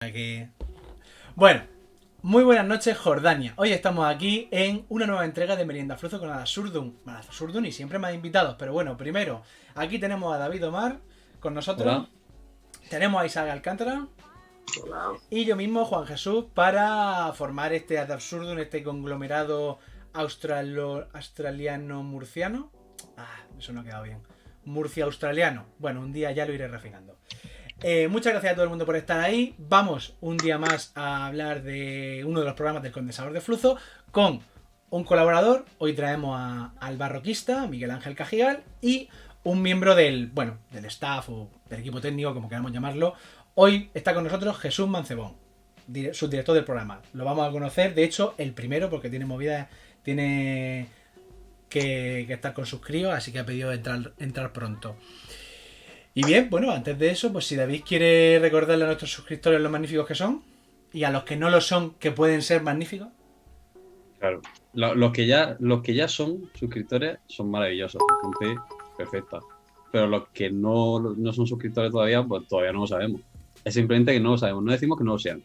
Aquí. Bueno, muy buenas noches, Jordania. Hoy estamos aquí en una nueva entrega de Merienda Fruzo con Adabsurdum. Adabsurdum y siempre más invitados, pero bueno, primero, aquí tenemos a David Omar con nosotros. Hola. Tenemos a Isaac Alcántara. Hola. Y yo mismo, Juan Jesús, para formar este Adabsurdum, este conglomerado australiano-murciano. Eso no ha quedado bien. Murcia-australiano. Bueno, un día ya lo iré refinando. Muchas gracias a todo el mundo por estar ahí. Vamos un día más a hablar de uno de los programas del Condensador de Flujo con un colaborador. Hoy traemos al barroquista, Miguel Ángel Cajigal, y un miembro del staff o del equipo técnico, como queramos llamarlo. Hoy está con nosotros Jesús Mancebón, subdirector del programa. Lo vamos a conocer, de hecho, el primero, porque tiene movida, tiene que estar con sus críos, así que ha pedido entrar pronto. Y bien, bueno, antes de eso, pues si David quiere recordarle a nuestros suscriptores lo magníficos que son, y a los que no lo son, que pueden ser magníficos. Claro. Los que ya son suscriptores son maravillosos, gente perfecta. Pero los que no son suscriptores todavía, pues todavía no lo sabemos. Es simplemente que no lo sabemos. No decimos que no lo sean,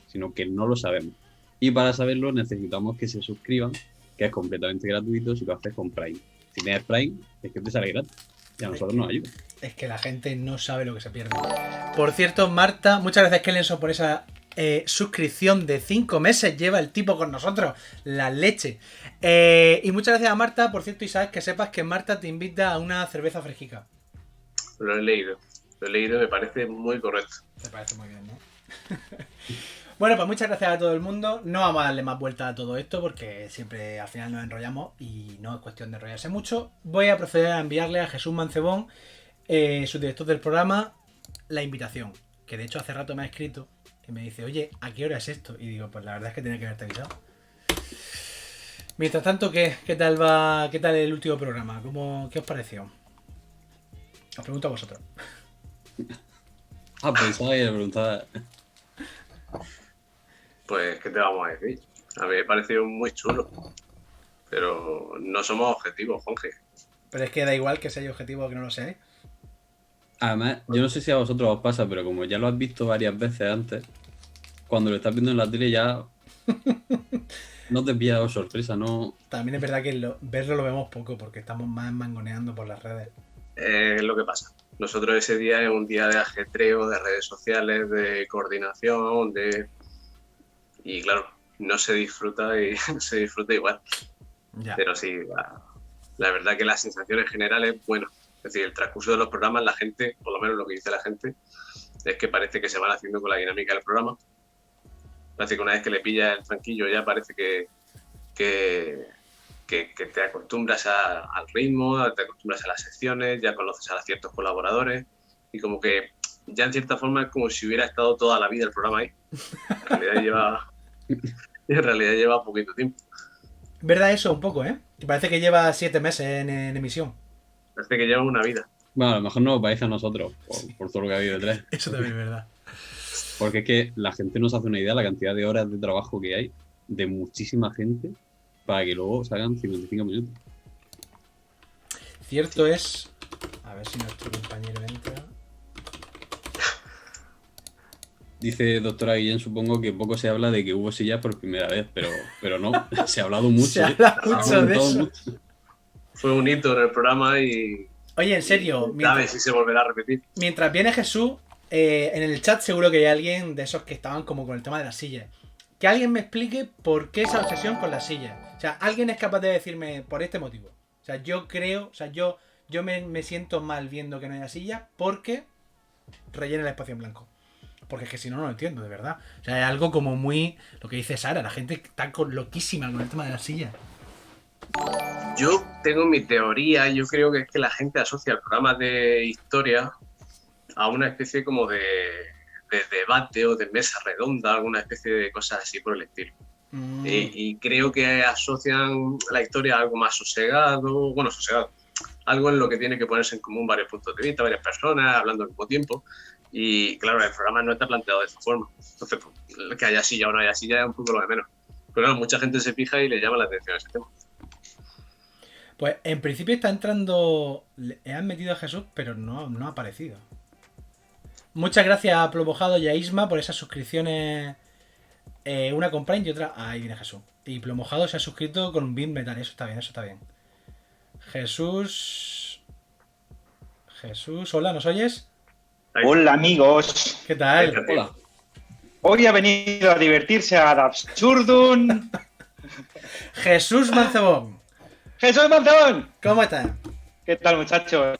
sino que no lo sabemos. Y para saberlo necesitamos que se suscriban, que es completamente gratuito si lo haces con Prime. Si tienes Prime, es que te sale gratis. Y a nosotros nos ayuda. Es que la gente no sabe lo que se pierde. Por cierto, Marta, muchas gracias, Kellenson, por esa suscripción de 5 meses. Lleva el tipo con nosotros. La leche. Y muchas gracias a Marta. Por cierto, Isaac, que sepas que Marta te invita a una cerveza fresquica. Lo he leído y me parece muy correcto. Te parece muy bien, ¿no? Bueno, pues muchas gracias a todo el mundo. No vamos a darle más vuelta a todo esto porque siempre al final nos enrollamos y no es cuestión de enrollarse mucho. Voy a proceder a enviarle a Jesús Mancebón, subdirector del programa, la invitación. Que de hecho hace rato me ha escrito y me dice, oye, ¿a qué hora es esto? Y digo, pues la verdad es que tenía que haberte avisado. Mientras tanto, ¿qué tal va? ¿Qué tal el último programa? ¿Qué os pareció? Os pregunto a vosotros. Pensaba que le preguntaba. Pues, ¿qué te vamos a decir? A mí me pareció muy chulo. Pero no somos objetivos, Jorge. Pero es que da igual que sea objetivo o que no lo seáis. Además, yo no sé si a vosotros os pasa, pero como ya lo has visto varias veces antes, cuando lo estás viendo en la tele ya no te pilla sorpresa, ¿no? También es verdad que verlo lo vemos poco porque estamos más mangoneando por las redes. Es lo que pasa. Nosotros ese día es un día de ajetreo, de redes sociales, de coordinación, y claro, no se disfruta y se disfruta igual. Ya. Pero sí, la verdad que la sensación en general es bueno. Es decir, el transcurso de los programas, la gente, por lo menos lo que dice la gente, es que parece que se van haciendo con la dinámica del programa. Parece que una vez que le pilla el tranquillo ya parece que te acostumbras al ritmo, te acostumbras a las secciones, ya conoces a ciertos colaboradores y como que ya en cierta forma es como si hubiera estado toda la vida el programa ahí. En realidad lleva poquito tiempo. ¿Verdad eso? Un poco, ¿eh? Parece que lleva 7 meses en emisión. Parece que lleva una vida. Bueno, a lo mejor no os parece a nosotros, por todo lo que ha habido detrás. Eso también es verdad. Porque es que la gente no se hace una idea de la cantidad de horas de trabajo que hay de muchísima gente para que luego salgan 55 minutos. Cierto es... A ver si nuestro compañero entra... Dice doctora Guillén, supongo que poco se habla de que hubo sillas por primera vez, pero no, se ha hablado mucho. Se habla mucho de eso. Mucho. Fue un hito en el programa y... Oye, en serio, ¿Sabes si se volverá a repetir? Mientras viene Jesús, en el chat seguro que hay alguien de esos que estaban como con el tema de las sillas. Que alguien me explique por qué esa obsesión con las sillas. O sea, alguien es capaz de decirme por este motivo. O sea, yo creo, o sea, yo me siento mal viendo que no haya sillas porque rellena el espacio en blanco. Porque es que si no, no lo entiendo, de verdad. O sea, es algo como muy... Lo que dice Sara, la gente está loquísima con el tema de las sillas. Yo tengo mi teoría, yo creo que es que la gente asocia el programa de historia a una especie como de debate o de mesa redonda, alguna especie de cosas así por el estilo. Y creo que asocian la historia a algo más sosegado, algo en lo que tiene que ponerse en común varios puntos de vista, varias personas, hablando al mismo tiempo. Y claro, el programa no está planteado de esa forma. Entonces, pues, que haya silla o no haya silla es un poco lo de menos. Pero claro, mucha gente se fija y le llama la atención a ese tema. Pues en principio está entrando... Le han metido a Jesús, pero no ha aparecido. Muchas gracias a Plomojado y a Isma por esas suscripciones. Una con Prime y otra. Ahí viene Jesús. Y Plomojado se ha suscrito con un Beam Metal. Eso está bien, eso está bien. Jesús, hola, ¿nos oyes? Hola amigos, ¿Qué tal? Hola. hoy ha venido a divertirse ad absurdum Jesús Mancebón, Jesús Manzón. ¿cómo estás? ¿Qué tal muchachos?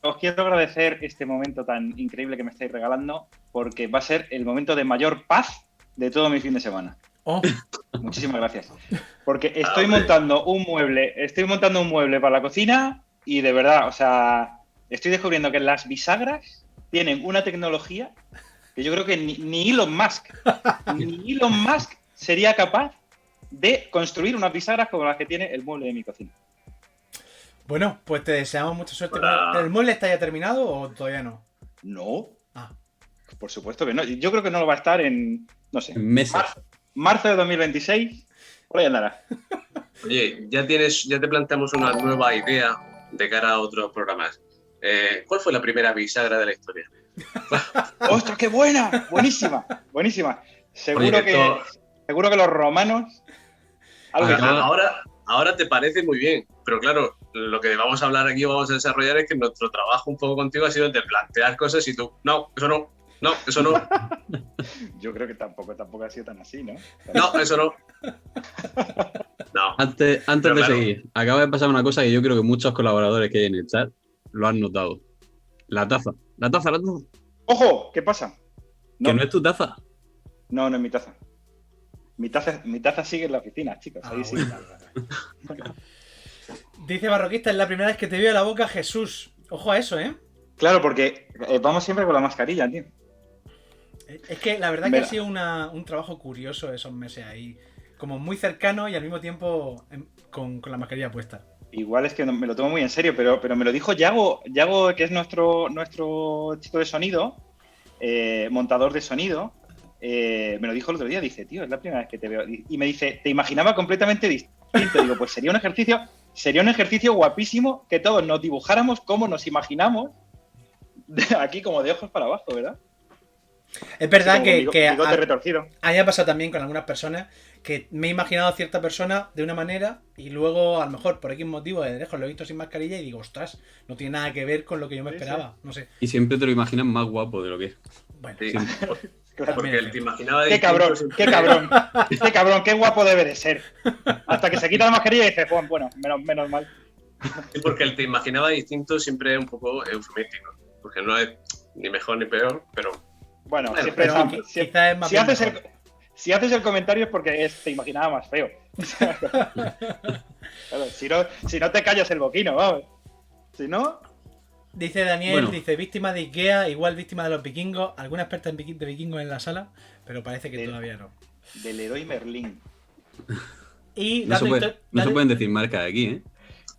Os quiero agradecer este momento tan increíble que me estáis regalando porque va a ser el momento de mayor paz de todo mi fin de semana. Oh, Muchísimas gracias. Porque estoy montando un mueble para la cocina y de verdad, o sea, estoy descubriendo que las bisagras tienen una tecnología que yo creo que ni Elon Musk sería capaz de construir unas bisagras como las que tiene el mueble de mi cocina. bueno, pues te deseamos mucha suerte. Hola. ¿El mueble está ya terminado o todavía no? No, Ah, por supuesto que no. Yo creo que no lo va a estar en, no sé, En meses. marzo de 2026. Por ahí andará. Oye, ya te planteamos una nueva idea de cara a otros programas. ¿Cuál fue la primera bisagra de la historia? ¡Ostras, qué buena! Buenísima, buenísima. Seguro Oye, que los romanos... algo Oye, que- ahora te parece muy bien, pero claro, lo que vamos a hablar aquí o vamos a desarrollar es que nuestro trabajo un poco contigo ha sido de plantear cosas y tú, no, eso no, no, eso no, Yo creo que tampoco ha sido tan así, ¿no? no, eso no. No, Antes Pero de claro. seguir, acaba de pasar una cosa que yo creo que muchos colaboradores que hay en el chat lo han notado. La taza. ¡Ojo! ¿Qué pasa? Que no es tu taza. No es mi taza. Mi taza sigue en la oficina, chicos. ah, Ahí sí. bueno, vale. Dice Barroquista, es la primera vez que te veo a la boca, Jesús. Ojo a eso, ¿eh? Claro, porque vamos siempre con la mascarilla, tío. Es que la verdad que Mira. ha sido un trabajo curioso esos meses ahí. Como muy cercano y al mismo tiempo con la mascarilla puesta. Igual es que me lo tomo muy en serio, pero me lo dijo Yago, que es nuestro chico de sonido, montador de sonido, me lo dijo el otro día, dice, tío, es la primera vez que te veo. Y me dice, te imaginaba completamente distinto. Digo, pues sería un ejercicio guapísimo que todos nos dibujáramos como nos imaginamos, aquí como de ojos para abajo, ¿verdad? Es verdad Así como que bigote retorcido. a mí me ha pasado también con algunas personas que me he imaginado a cierta persona de una manera y luego a lo mejor por X motivo de lejos lo he visto sin mascarilla y digo, ostras, no tiene nada que ver con lo que yo me Sí, esperaba. No sé. Y siempre te lo imaginas más guapo de lo que es. Bueno, sí, Claro. porque él te imaginaba Qué cabrón, qué guapo debe de ser. Hasta que se quita la mascarilla y dice, bueno, menos mal. Sí, porque el te imaginaba distinto siempre es un poco eufemístico, porque no es ni mejor ni peor, pero Bueno, Bueno, siempre pero está- qui- si- quizás es más si bien haces mejor. si haces el comentario es porque te imaginaba más feo. Claro, si no te callas el boquino, vamos. Si no, Dice Daniel, Bueno. dice víctima de Ikea, igual víctima de los vikingos, alguna experta de vikingos en la sala, pero parece que Sí. todavía no. del Leroy Merlin. Y No se dato pueden decir marcas aquí, ¿eh?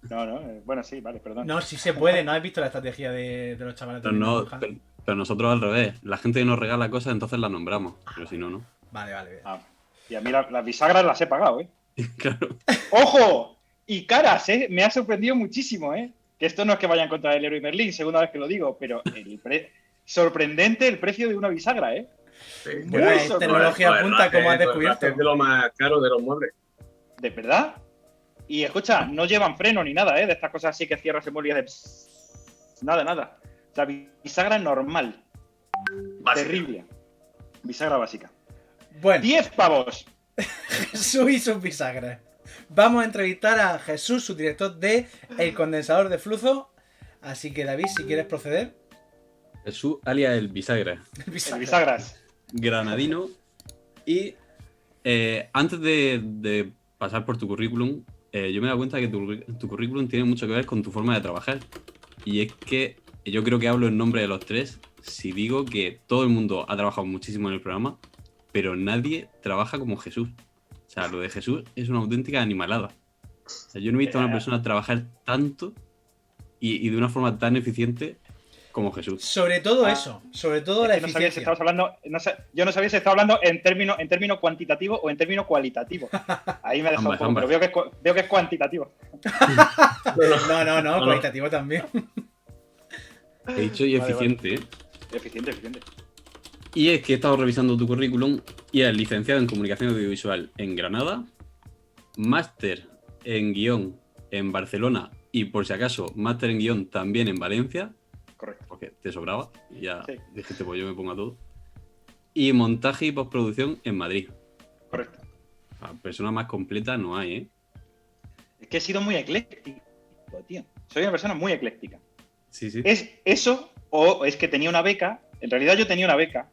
No, bueno, sí, vale, perdón. No, sí se puede, ¿no has visto la estrategia de los chavales? Pero, también de no, Borja? pero nosotros al revés. La gente que nos regala cosas, entonces las nombramos. Pero si no, no. Vale, vale. Bien. Ah, y a mí las bisagras las he pagado, ¿eh? Claro. ¡Ojo! Y caras, ¿eh? Me ha sorprendido muchísimo, ¿eh? Que esto no es que vaya en contra del Leroy Merlin, segunda vez que lo digo, pero sorprendente el precio de una bisagra, ¿eh? sí. Bueno, Muy es sorprendente. tecnología punta, como has descubierto. Es de lo más caro de los muebles. ¿De verdad? Y escucha, no llevan freno ni nada, ¿eh? De estas cosas así que cierras el mueble y hace... Nada. O sea, bisagra normal. Básico. Terrible. Bisagra básica. Bueno, 10 pavos. Jesús y sus bisagras. Vamos a entrevistar a Jesús, su director de El Condensador de Flujo. Así que David, si quieres proceder. Jesús, alias el bisagra. El El bisagras. Granadino. Y antes de pasar por tu currículum, yo me he dado cuenta que tu currículum tiene mucho que ver con tu forma de trabajar. Y es que yo creo que hablo en nombre de los tres si digo que todo el mundo ha trabajado muchísimo en el programa, pero nadie trabaja como Jesús. O sea, lo de Jesús es una auténtica animalada. O sea, yo no he visto a una persona trabajar tanto y de una forma tan eficiente como Jesús. Sobre todo Ah. eso, sobre todo la No sabía si eficiencia. estabas hablando, yo no sabía si estaba hablando en término cuantitativo o en término cualitativo. Ahí me ha dejado un poco, Ambas. pero veo que es cuantitativo. No, No. cualitativo también. He dicho y Vale, eficiente, ¿eh? Eficiente, eficiente. Y es que he estado revisando tu currículum y eres licenciado en Comunicación Audiovisual en Granada, máster en guión en Barcelona y, por si acaso, máster en guión también en Valencia, Correcto. porque te sobraba, y ya Sí. dijiste, pues yo me pongo a todo. Y montaje y postproducción en Madrid. Correcto. La persona más completa no hay, ¿eh? Es que he sido muy ecléctico, tío. Soy una persona muy ecléctica. Sí, sí. ¿Es eso o es que tenía una beca? En realidad yo tenía una beca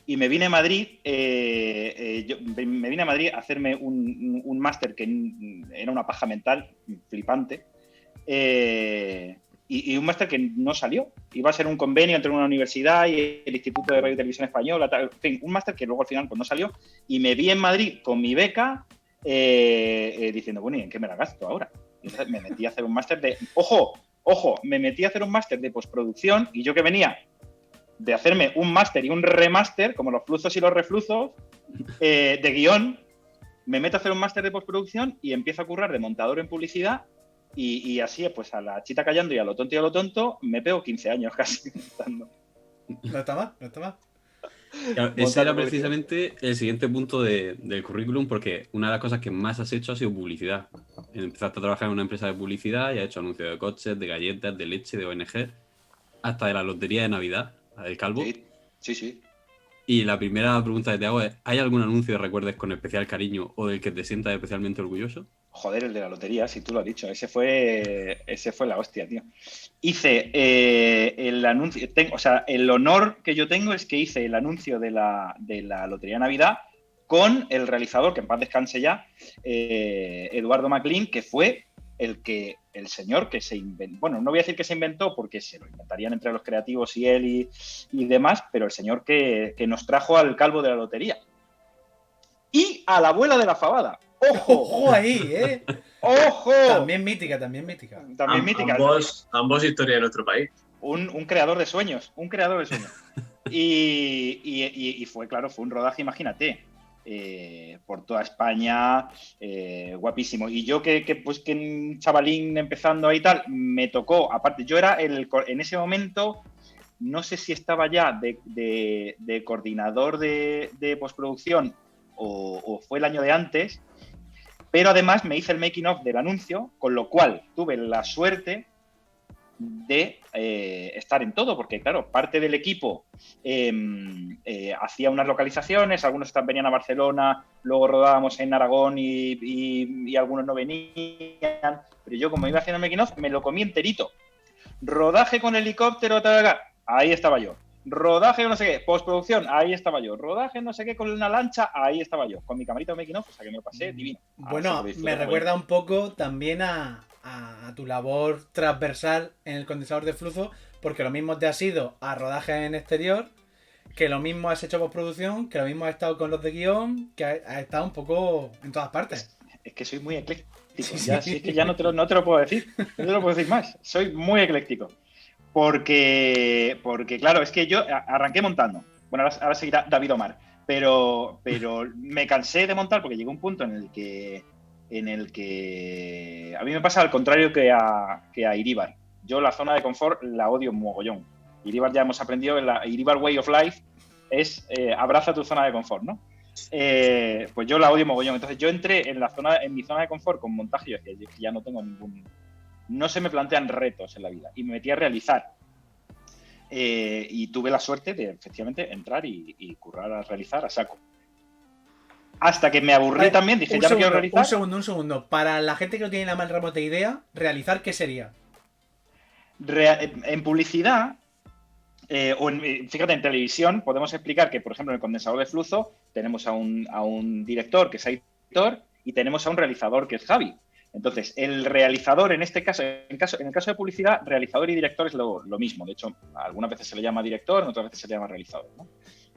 y me vine a Madrid, me vine a Madrid a hacerme un máster que era una paja mental flipante, y un máster que no salió. Iba a ser un convenio entre una universidad y el Instituto de Radio y Televisión Española, tal, en fin, un máster que luego al final pues, no salió, y me vi en Madrid con mi beca diciendo, bueno, ¿y en qué me la gasto ahora? Y entonces me metí a hacer un máster de... Ojo, me metí a hacer un máster de postproducción y yo que venía de hacerme un máster y un remaster, como los fluzos y los refluzos, de guión, me meto a hacer un máster de postproducción y empiezo a currar de montador en publicidad y así, pues a la chita callando y a lo tonto y a lo tonto, me pego 15 años casi montando. No está mal, no está mal. Claro, ese era precisamente el siguiente punto del currículum, porque una de las cosas que más has hecho ha sido publicidad. Empezaste a trabajar en una empresa de publicidad y has hecho anuncios de coches, de galletas, de leche, de ONG, hasta de la lotería de Navidad, la del Calvo. Sí. Y la primera pregunta que te hago es, ¿hay algún anuncio que recuerdes con especial cariño o del que te sientas especialmente orgulloso? Joder, el de la lotería, si tú lo has dicho. Ese fue la hostia, tío. Hice el anuncio, el honor que yo tengo es que hice el anuncio de la Lotería de Navidad con el realizador, que en paz descanse ya, Eduardo Maclean, que fue el señor que se inventó, bueno, no voy a decir que se inventó porque se lo inventarían entre los creativos y él y demás, pero el señor que nos trajo al calvo de la lotería. Y a la abuela de la fabada. ¡Ojo! ¡Ojo ahí, eh! ¡Ojo! También mítica, también mítica. También mítica. Ambos historia de nuestro país. Un creador de sueños, Y fue, claro, fue un rodaje, imagínate, por toda España, guapísimo. Y yo que un chavalín empezando ahí y tal, me tocó, aparte, yo era en ese momento, no sé si estaba ya de coordinador de postproducción o fue el año de antes, pero además me hice el making of del anuncio, con lo cual tuve la suerte de estar en todo, porque claro, parte del equipo hacía unas localizaciones, algunos venían a Barcelona, luego rodábamos en Aragón y algunos no venían, pero yo como iba haciendo el making of, me lo comí enterito. Rodaje con helicóptero, ahí estaba yo. Rodaje no sé qué, postproducción, ahí estaba yo. Rodaje no sé qué con una lancha, ahí estaba yo. Con mi camarita de making of, o sea que me lo pasé divino. Bueno, me recuerda un poco también a tu labor transversal en el condensador de flujo, porque lo mismo te has ido a rodaje en exterior, que lo mismo has hecho postproducción, que lo mismo has estado con los de guión, que has estado un poco en todas partes. Es que soy muy ecléctico. Sí. Ya, sí, es que ya no te lo puedo decir. No te lo puedo decir más. Soy muy ecléctico. Porque claro, es que yo arranqué montando. Bueno, ahora seguirá David Omar. Pero me cansé de montar porque llegó un punto en el que a mí me pasa al contrario que a Iríbar. Yo la zona de confort la odio un mogollón. Iríbar ya hemos aprendido, la Iríbar Way of Life es abraza tu zona de confort, ¿no? Pues yo la odio mogollón. Entonces yo entré en mi zona de confort con montaje y yo decía, ya no tengo no se me plantean retos en la vida. Y me metí a realizar. Y tuve la suerte de efectivamente entrar y currar a realizar a saco. Hasta que me aburrí también, dije, ya no quiero realizar. Un segundo. Para la gente que no tiene la más remota idea, ¿realizar qué sería? En publicidad, fíjate, en televisión, podemos explicar que, por ejemplo, en el condensador de flujo tenemos a un director, que es Aitor, y tenemos a un realizador, que es Javi. Entonces, el realizador, en este caso, en el caso de publicidad, realizador y director es lo mismo. De hecho, algunas veces se le llama director, otras veces se le llama realizador, ¿no?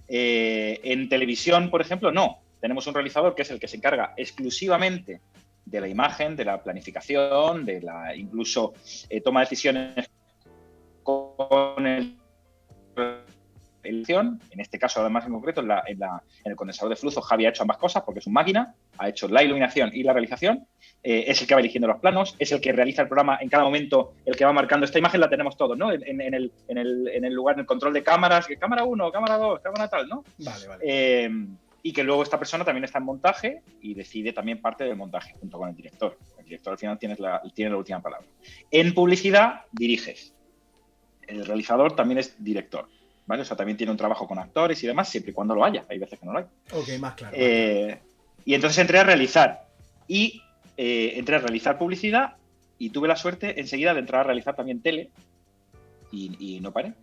En televisión, por ejemplo, no. Tenemos un realizador que es el que se encarga exclusivamente de la imagen, de la planificación, de la incluso toma decisiones con el elección. En este caso, además, en concreto, en el condensador de flujo, Javi ha hecho ambas cosas porque es un máquina, ha hecho la iluminación y la realización, es el que va eligiendo los planos, es el que realiza el programa en cada momento, el que va marcando. Esta imagen la tenemos todos, ¿no? En el lugar, en el control de cámaras, cámara 1, cámara 2, cámara tal, ¿no? Vale. Y que luego esta persona también está en montaje y decide también parte del montaje junto con el director. El director al final tiene la última palabra. En publicidad diriges. El realizador también es director, ¿vale? O sea, también tiene un trabajo con actores y demás, siempre y cuando lo haya. Hay veces que no lo hay. Ok, más claro. Y entonces entré a realizar. Y entré a realizar publicidad y tuve la suerte enseguida de entrar a realizar también tele. Y no paré.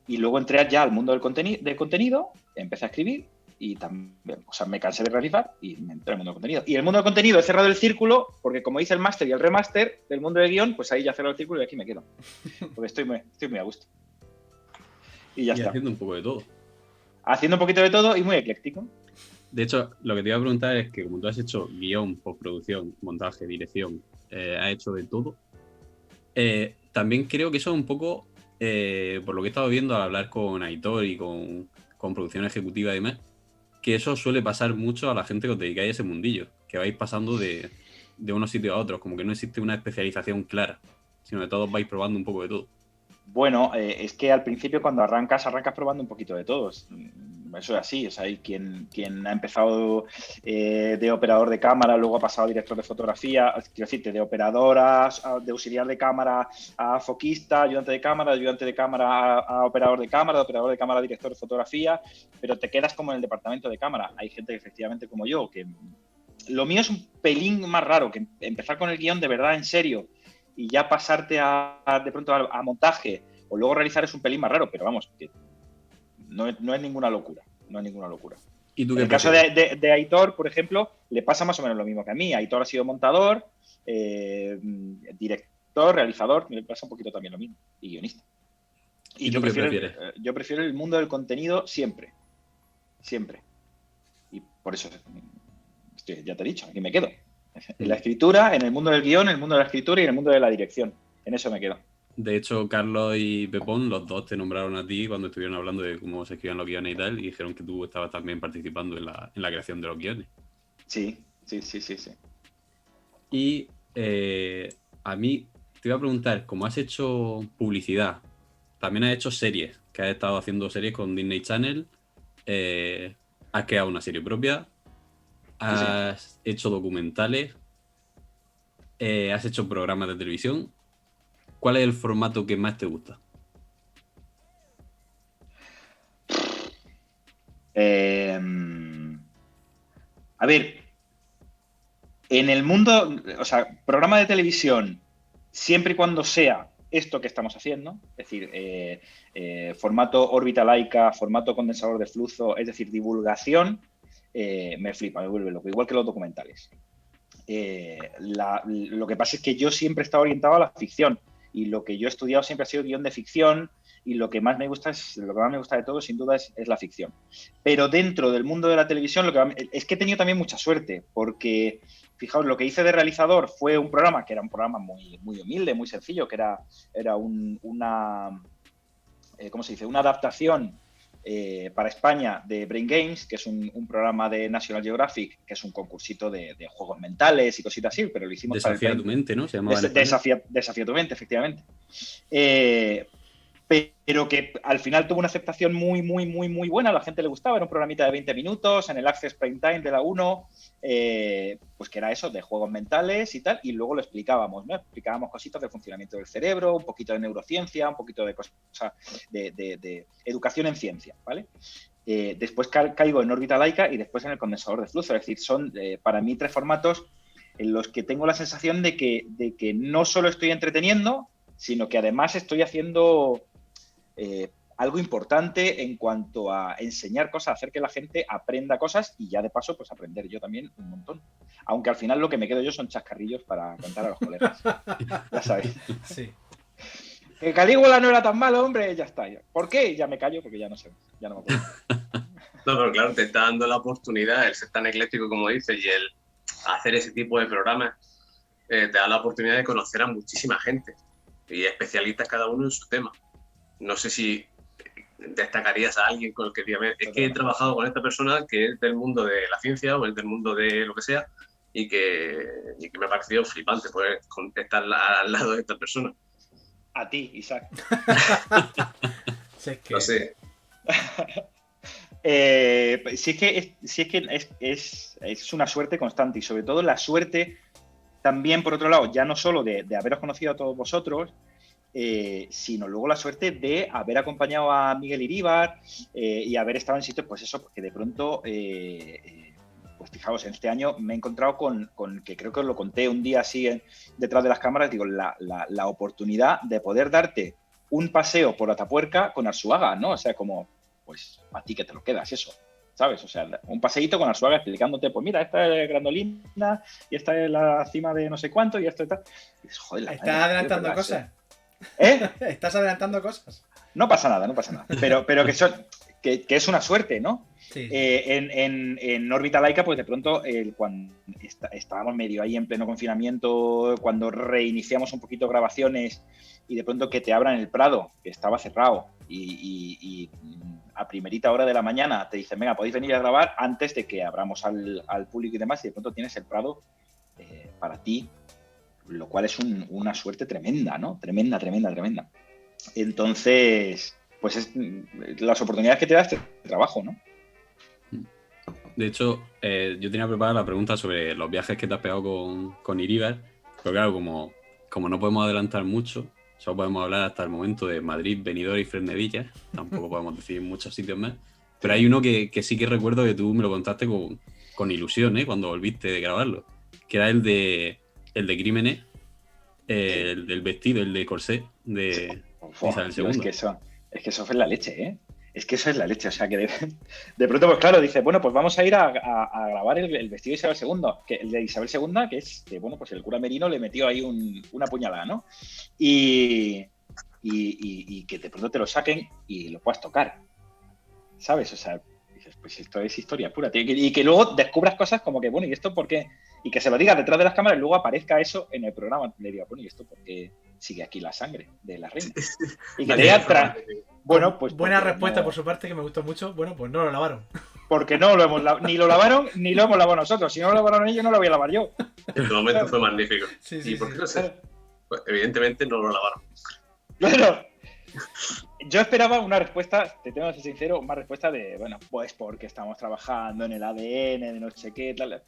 Y luego entré ya al mundo del contenido, empecé a escribir y también, o sea, me cansé de realizar y me entré al mundo del contenido. Y el mundo del contenido he cerrado el círculo porque como hice el máster y el remaster del mundo del guión, pues ahí ya he cerrado el círculo y aquí me quedo. Porque estoy muy a gusto. Y ya está. Haciendo un poco de todo. Haciendo un poquito de todo y muy ecléctico. De hecho, lo que te iba a preguntar es que como tú has hecho guión, postproducción, montaje, dirección, has hecho de todo, también creo que eso es un poco, por lo que he estado viendo al hablar con Aitor y con producción ejecutiva y demás, que eso suele pasar mucho a la gente que os dedicáis a ese mundillo, que vais pasando de unos sitios a otros, como que no existe una especialización clara, sino que todos vais probando un poco de todo. Bueno, es que al principio cuando arrancas probando un poquito de todos. Eso es así, o sea, hay quien ha empezado de operador de cámara, luego ha pasado a director de fotografía, quiero decirte, de operadoras, de auxiliar de cámara a foquista, ayudante de cámara a operador de cámara a director de fotografía, pero te quedas como en el departamento de cámara. Hay gente que efectivamente como yo, que lo mío es un pelín más raro, que empezar con el guión de verdad en serio y ya pasarte de pronto a montaje o luego realizar es un pelín más raro, pero vamos, que no es ninguna locura. ¿Y tú en el caso de Aitor, por ejemplo, le pasa más o menos lo mismo que a mí. Aitor ha sido montador, director, realizador, me pasa un poquito también lo mismo, y guionista. ¿Y yo prefieres? Yo prefiero el mundo del contenido siempre. Y por eso, ya te he dicho, aquí me quedo. En la escritura, en el mundo del guión, en el mundo de la escritura y en el mundo de la dirección. En eso me quedo. De hecho, Carlos y Pepón, los dos te nombraron a ti cuando estuvieron hablando de cómo se escribían los guiones y tal, y dijeron que tú estabas también participando en la creación de los guiones. Sí. Y a mí te iba a preguntar, como has hecho publicidad, también has hecho series, que has estado haciendo series con Disney Channel, has creado una serie propia, has hecho documentales, has hecho programas de televisión. ¿Cuál es el formato que más te gusta? A ver, en el mundo, o sea, programa de televisión, siempre y cuando sea esto que estamos haciendo, es decir, formato órbita laica, formato condensador de flujo, es decir, divulgación, me flipa, me vuelve loco, igual que los documentales. Lo que pasa es que yo siempre he estado orientado a la ficción y lo que yo he estudiado siempre ha sido guión de ficción y lo que más me gusta de todo, sin duda, es la ficción. Pero dentro del mundo de la televisión, es que he tenido también mucha suerte, porque, fijaos, lo que hice de realizador fue un programa que era un programa muy, muy humilde, muy sencillo, que era una adaptación para España de Brain Games, que es un programa de National Geographic, que es un concursito de juegos mentales y cositas así, pero lo hicimos Desafía para el tu mente, ¿no? Se llamaba Desafía tu mente, efectivamente. Pero que al final tuvo una aceptación muy, muy, muy, muy buena, a la gente le gustaba, era un programita de 20 minutos en el Access Prime Time de la 1, pues que era eso, de juegos mentales y tal, y luego lo explicábamos, ¿no? Explicábamos cositas del funcionamiento del cerebro, un poquito de neurociencia, un poquito de cosas, de educación en ciencia, ¿vale? Después caigo en órbita laica y después en el condensador de flujo, es decir, son para mí 3 formatos en los que tengo la sensación de que no solo estoy entreteniendo, sino que además estoy haciendo algo importante en cuanto a enseñar cosas, hacer que la gente aprenda cosas y ya de paso pues aprender yo también un montón. Aunque al final lo que me quedo yo son chascarrillos para contar a los colegas. Ya sabéis. Sí. Que Calígula no era tan malo, hombre, ya está. ¿Por qué? Ya me callo porque ya no sé, ya no me acuerdo. No, pero claro, te está dando la oportunidad, el ser tan ecléctico como dices y el hacer ese tipo de programas, te da la oportunidad de conocer a muchísima gente y especialistas cada uno en su tema. No sé si destacarías a alguien con el que digas, es que he trabajado con esta persona que es del mundo de la ciencia o es del mundo de lo que sea y que me ha parecido flipante poder estar al lado de esta persona? A ti, Isaac. Si es que... No sé. Sí es que es una suerte constante y sobre todo la suerte también, por otro lado, ya no solo de haberos conocido a todos vosotros, sino luego la suerte de haber acompañado a Miguel Iríbar y haber estado en sitios, pues eso, porque de pronto, pues fijaos, en este año me he encontrado con que creo que os lo conté un día así detrás de las cámaras, digo, la oportunidad de poder darte un paseo por Atapuerca con Arzuaga, ¿no? O sea, como, pues a ti que te lo quedas eso, ¿sabes? O sea, un paseíto con Arzuaga explicándote, pues mira, esta es Grandolina y esta es la cima de no sé cuánto y esto y tal. Y dices, joder, ¿Estás adelantando cosas? ¿Estás adelantando cosas? No pasa nada. Pero que es una suerte, ¿no? Sí. En órbita laica, pues de pronto, cuando estábamos medio ahí en pleno confinamiento, cuando reiniciamos un poquito grabaciones y de pronto que te abran el Prado, que estaba cerrado, y a primerita hora de la mañana te dicen, venga, podéis venir a grabar antes de que abramos al público y demás, y de pronto tienes el Prado para ti, lo cual es una suerte tremenda, ¿no? Tremenda. Entonces, pues las oportunidades que te da este trabajo, ¿no? De hecho, yo tenía preparada la pregunta sobre los viajes que te has pegado con Iríbar, pero claro, como no podemos adelantar mucho, solo podemos hablar hasta el momento de Madrid, Benidorm y Fresnedilla, tampoco podemos decir muchos sitios más, pero hay uno que sí que recuerdo que tú me lo contaste con ilusión, cuando volviste de grabarlo, que era el de Crímenes, el del vestido, el de corsé de Isabel II. Es que eso fue la leche, ¿eh? Es que eso es la leche, o sea que de pronto, pues claro, dice, bueno, pues vamos a ir a grabar el vestido de Isabel II, que el de Isabel II, que bueno, pues el cura Merino le metió ahí una puñalada, ¿no? Y que de pronto te lo saquen y lo puedas tocar, ¿sabes? O sea, dices, pues esto es historia pura, tío. Y que luego descubras cosas como que, bueno, ¿y esto por qué? Y que se lo digas detrás de las cámaras y luego aparezca eso en el programa. Le diga, bueno, ¿y esto por qué sigue aquí la sangre de la reina? Y que te diga, bueno, pues... Buena respuesta por su parte, que me gustó mucho. Bueno, pues no lo lavaron. Porque no lo hemos ni lo lavaron, ni lo hemos lavado nosotros. Si no lo lavaron ellos, no lo voy a lavar yo. El momento fue magnífico. Sí, ¿Y por qué no sé? Pues evidentemente no lo lavaron. Bueno, yo esperaba una respuesta, te tengo que ser sincero, una respuesta de, bueno, pues porque estamos trabajando en el ADN, de no sé qué, tal.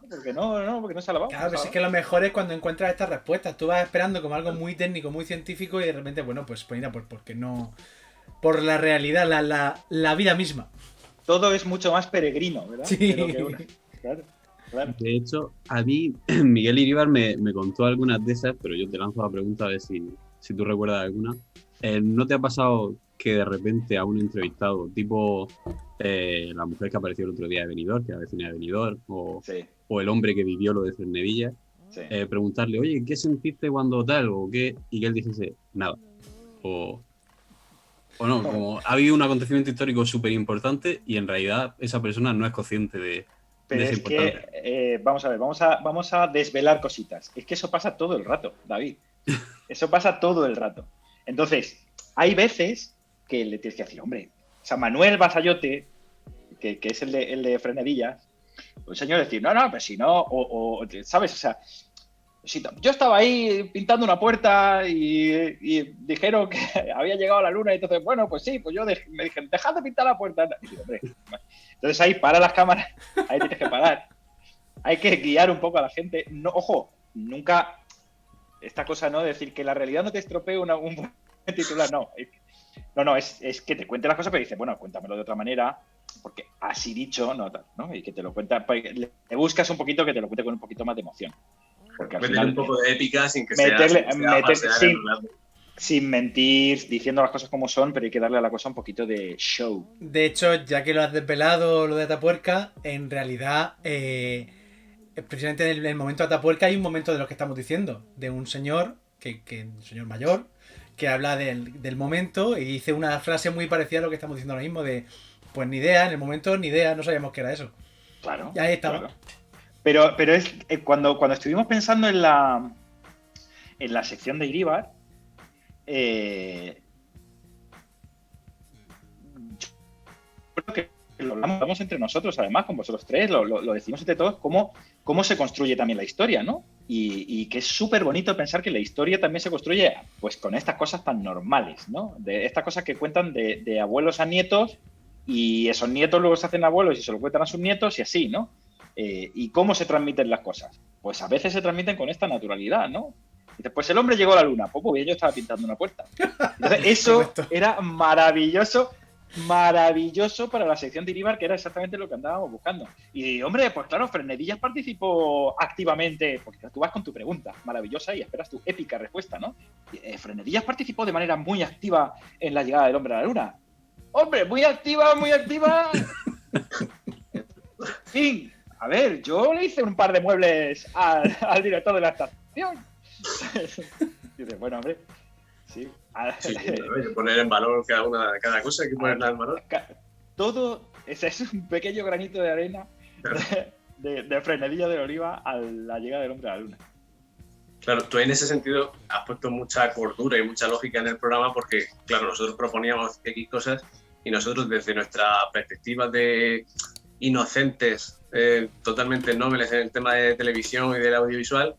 Porque no se ha lavado. Claro, pero es que lo mejor es cuando encuentras estas respuestas. Tú vas esperando como algo muy técnico, muy científico y de repente, bueno, pues mira, porque no... Por la realidad, la vida misma. Todo es mucho más peregrino, ¿verdad? Sí. Claro. De hecho, a mí Miguel Iríbar me contó algunas de esas, pero yo te lanzo la pregunta a ver si tú recuerdas alguna. ¿No te ha pasado que de repente a un entrevistado, tipo la mujer que apareció el otro día de Benidorm, que era vecina de Benidorm, o el hombre que vivió lo de Fresnedilla, preguntarle, oye, ¿qué sentiste cuando tal? O qué, y que él dijese, nada. O no, como ha habido un acontecimiento histórico súper importante y en realidad esa persona no es consciente de esa importancia. Que, vamos a ver, vamos a desvelar cositas. Es que eso pasa todo el rato, David. Eso pasa todo el rato. Entonces, hay veces que le tienes que decir, hombre, San Manuel Basayote, que es el de Fresnedillas, un señor decir, no, pero si no, ¿sabes? O sea, si yo estaba ahí pintando una puerta y dijeron que había llegado la luna y entonces, bueno, pues sí, pues yo me dije, dejad de pintar la puerta. Y digo, hombre, entonces ahí para las cámaras, ahí tienes que parar. Hay que guiar un poco a la gente. No, ojo, nunca... Esta cosa, ¿no? Decir que la realidad no te estropee un buen titular, no. Es que te cuente las cosas, pero dice, bueno, cuéntamelo de otra manera, porque así dicho, no, y que te lo cuenta, le buscas un poquito que te lo cuente con un poquito más de emoción. Porque al final, un poco de épica sin que sin mentir, diciendo las cosas como son, pero hay que darle a la cosa un poquito de show. De hecho, ya que lo has desvelado, lo de Atapuerca, en realidad... precisamente en el momento de Atapuerca hay un momento de lo que estamos diciendo, de un señor, un señor mayor, que habla del momento y dice una frase muy parecida a lo que estamos diciendo ahora mismo, de pues ni idea, en el momento ni idea, no sabíamos que era eso. Claro. Y ahí estaba. Claro. Pero es cuando estuvimos pensando en la que lo hablamos entre nosotros, además, con vosotros tres, lo decimos entre todos, cómo se construye también la historia, ¿no? Y que es súper bonito pensar que la historia también se construye pues con estas cosas tan normales, ¿no? De estas cosas que cuentan de abuelos a nietos, y esos nietos luego se hacen abuelos y se lo cuentan a sus nietos y así, ¿no? ¿Y cómo se transmiten las cosas? Pues a veces se transmiten con esta naturalidad, ¿no? Y después el hombre llegó a la luna, pues bien, yo estaba pintando una puerta. Entonces, eso Correcto. era maravilloso para la sección de Iríbar, que era exactamente lo que andábamos buscando. Y, hombre, pues claro, Frenedillas participó activamente, porque tú vas con tu pregunta maravillosa y esperas tu épica respuesta, ¿no? Frenedillas participó de manera muy activa en la llegada del hombre a la luna. Hombre, muy activa, muy activa. Sí, a ver, yo le hice un par de muebles al director de la estación. Dice, bueno, hombre, sí. Sí, hay que poner en valor cada cosa, hay que ponerla en valor. Todo, ese es un pequeño granito de arena de Frenedilla de Oliva a la llegada del hombre a la luna. Claro, tú en ese sentido has puesto mucha cordura y mucha lógica en el programa porque, claro, nosotros proponíamos X cosas y nosotros desde nuestra perspectiva de inocentes, totalmente nobles en el tema de televisión y del audiovisual,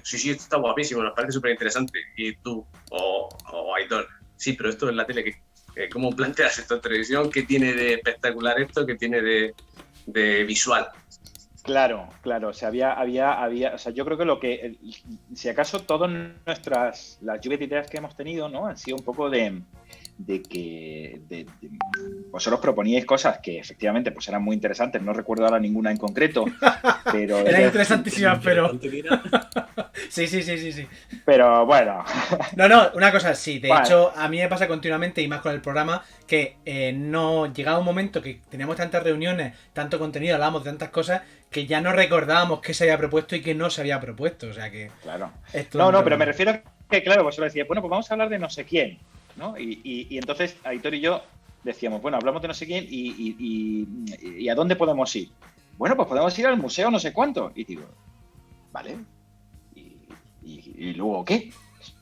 sí, esto está guapísimo, nos parece súper interesante. Y tú, o Aitor, sí, pero esto es la tele, ¿cómo planteas esto en televisión? ¿Qué tiene de espectacular esto? ¿Qué tiene de visual? Claro, o sea, había, o sea, yo creo que si acaso todas las lluvias de ideas que hemos tenido, ¿no? Han sido un poco de que vosotros proponíais cosas que efectivamente pues eran muy interesantes, no recuerdo ahora ninguna en concreto, pero Eran interesantísimas, pero... Sí. Pero bueno. No, una cosa sí, de Vale. hecho a mí me pasa continuamente y más con el programa que no llegaba un momento que teníamos tantas reuniones, tanto contenido, hablábamos de tantas cosas que ya no recordábamos qué se había propuesto y qué no se había propuesto, o sea que... Claro. Esto No, pero me refiero a que, claro, vosotros decíais, bueno, pues vamos a hablar de no sé quién, ¿no? Y entonces Aitor y yo decíamos, bueno, hablamos de no sé quién y ¿a dónde podemos ir? Bueno, pues podemos ir al museo no sé cuánto. Y digo, vale, ¿y luego qué?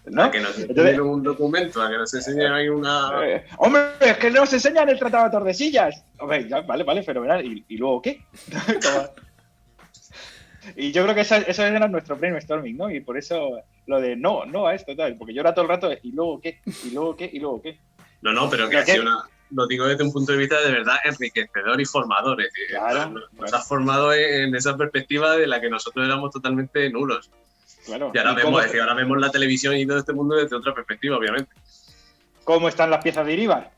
¿No? A que nos enseñen un documento, a que nos enseñen ahí una... hombre, es que nos enseñan el Tratado de Tordesillas. Hombre, ya, vale, fenomenal. ¿Y luego qué? Y yo creo que eso era nuestro brainstorming, ¿no? Y por eso lo de no a esto, tal, porque yo era todo el rato, ¿y luego qué? ¿Y luego qué? ¿Y luego qué? No, pero que ha sido lo digo desde un punto de vista de verdad enriquecedor y formador. Es decir, Claro, nos has formado en esa perspectiva de la que nosotros éramos totalmente nulos. Claro. Y ahora vemos la televisión y todo este mundo desde otra perspectiva, obviamente. ¿Cómo están las piezas de Iríbar?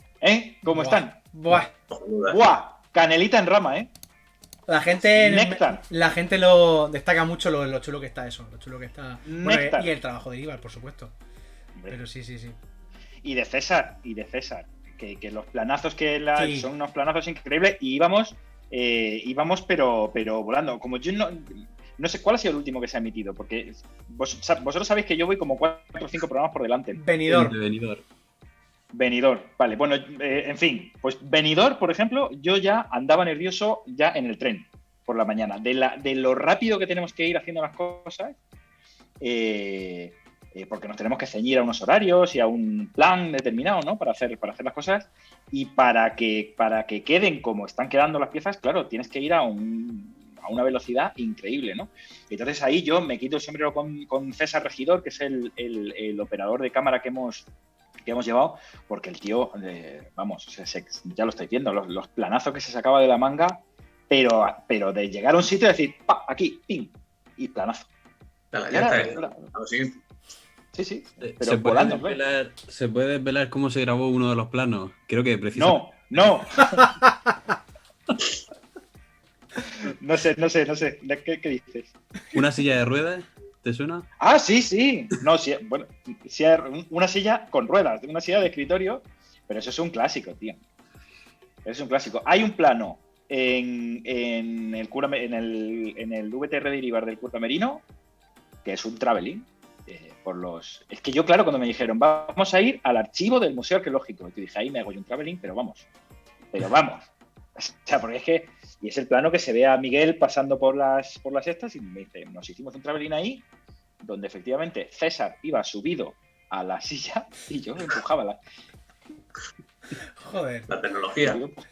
¿Cómo están? Buah. ¡Buah! Canelita en rama, ¿eh? La gente Néctar. lo destaca mucho lo chulo que está eso, lo chulo que está. Bueno, Néctar. y el trabajo de Ibar, por supuesto. Hombre. Pero sí. Y de César. Que los planazos Sí. son unos planazos increíbles y íbamos pero volando. Como yo no sé cuál ha sido el último que se ha emitido, porque vosotros sabéis que yo voy como 4 o 5 programas por delante. Benidorm. Vale, bueno, en fin, pues Benidorm, por ejemplo, yo ya andaba nervioso ya en el tren por la mañana, de lo rápido que tenemos que ir haciendo las cosas, porque nos tenemos que ceñir a unos horarios y a un plan determinado, ¿no? Para hacer las cosas, y para que queden como están quedando las piezas, claro, tienes que ir a una velocidad increíble, ¿no? Entonces ahí yo me quito el sombrero con César Regidor, que es el operador de cámara que hemos llevado, porque el tío, vamos, ya lo estáis viendo, los planazos que se sacaba de la manga, pero de llegar a un sitio y decir, ¡pa! Aquí, ¡pim! Y planazo. Ya está. A lo siguiente. Sí, pero volando. ¿Se puede desvelar cómo se grabó uno de los planos? Creo que precisamente... No. No sé. ¿Qué dices? ¿Una silla de ruedas? ¿Te suena? Ah, sí. No, sí, bueno, sí, una silla con ruedas, una silla de escritorio, pero eso es un clásico, tío. Es un clásico. Hay un plano en el VTR de Iríbar del Curta Merino, que es un traveling. Es que yo, claro, cuando me dijeron, vamos a ir al archivo del Museo Arqueológico, yo dije, ahí me hago yo un traveling, pero vamos. O sea, porque es que, y es el plano que se ve a Miguel pasando por las estas y me dice, nos hicimos un traveling ahí, donde efectivamente César iba subido a la silla y yo empujaba Joder. La tecnología. Digo, pues,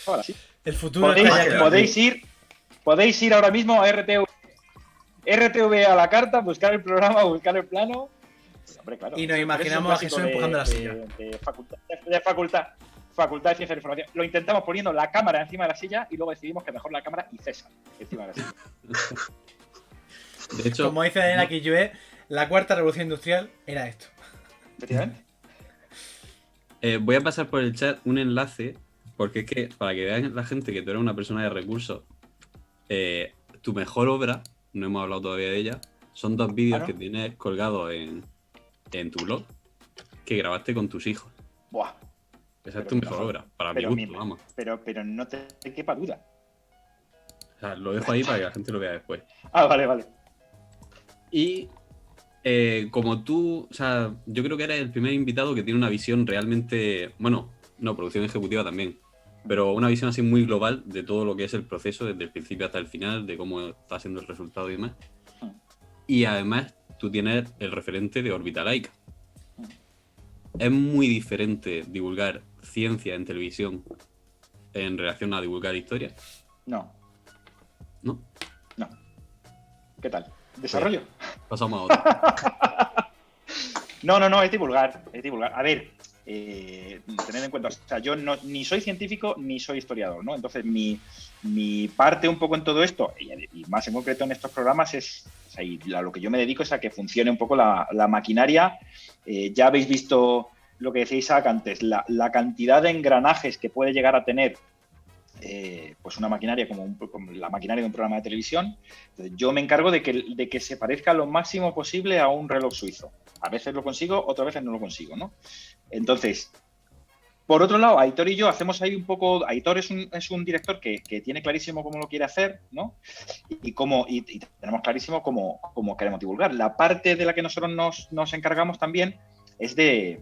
ahora sí. El futuro Podéis, está ya claro. podéis ir ahora mismo a RTV a la carta, buscar el programa, buscar el plano. Pues, hombre, claro, Y nos pero imaginamos eso a es un Jesús clásico empujando la silla. Facultad de Ciencia de la Información. Lo intentamos poniendo la cámara encima de la silla y luego decidimos que mejor la cámara y César encima de la silla. De hecho, Como dice Daniela Quillué, la cuarta revolución industrial era esto. Efectivamente. voy a pasar por el chat un enlace, porque es que para que vean la gente que tú eres una persona de recursos, tu mejor obra, no hemos hablado todavía de ella, son 2 vídeos ¿no? que tienes colgados en tu blog que grabaste con tus hijos. Buah. Esa es Pero tu mejor mejor. obra, para mi Pero, gusto, vamos. pero no te quepa duda. O sea, lo dejo ahí para que la gente lo vea después. Ah, vale. Y como tú, o sea, yo creo que eres el primer invitado que tiene una visión realmente, bueno, no, producción ejecutiva también, pero una visión así muy global de todo lo que es el proceso, desde el principio hasta el final, de cómo está siendo el resultado y demás. Y además, tú tienes el referente de Órbita Laica. Es muy diferente divulgar ciencia en televisión en relación a divulgar historia, No. ¿no? ¿Qué tal? ¿Desarrollo? Pasamos a otro. No, es divulgar. A ver, tened en cuenta, o sea, yo ni soy científico ni soy historiador, ¿no? Entonces, mi parte un poco en todo esto, y más en concreto en estos programas, o sea, y a lo que yo me dedico es a que funcione un poco la maquinaria. Ya habéis visto lo que decía Isaac antes, la cantidad de engranajes que puede llegar a tener pues una maquinaria como la maquinaria de un programa de televisión. Entonces, yo me encargo de que se parezca lo máximo posible a un reloj suizo. A veces lo consigo, otras veces no lo consigo, ¿no? Entonces, por otro lado, Aitor y yo hacemos ahí un poco. Aitor es un director que tiene clarísimo cómo lo quiere hacer, ¿no? Y tenemos clarísimo cómo queremos divulgar. La parte de la que nosotros nos encargamos también es de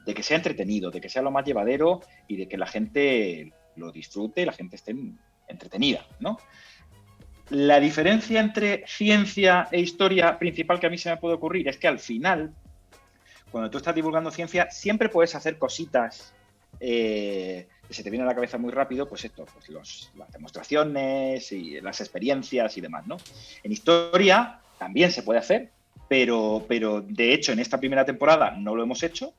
que sea entretenido, de que sea lo más llevadero y de que la gente lo disfrute y la gente esté entretenida, ¿no? La diferencia entre ciencia e historia principal que a mí se me puede ocurrir es que al final, cuando tú estás divulgando ciencia, siempre puedes hacer cositas que se te vienen a la cabeza muy rápido, pues esto, pues las demostraciones y las experiencias y demás, ¿no? En historia también se puede hacer, pero de hecho en esta primera temporada no lo hemos hecho.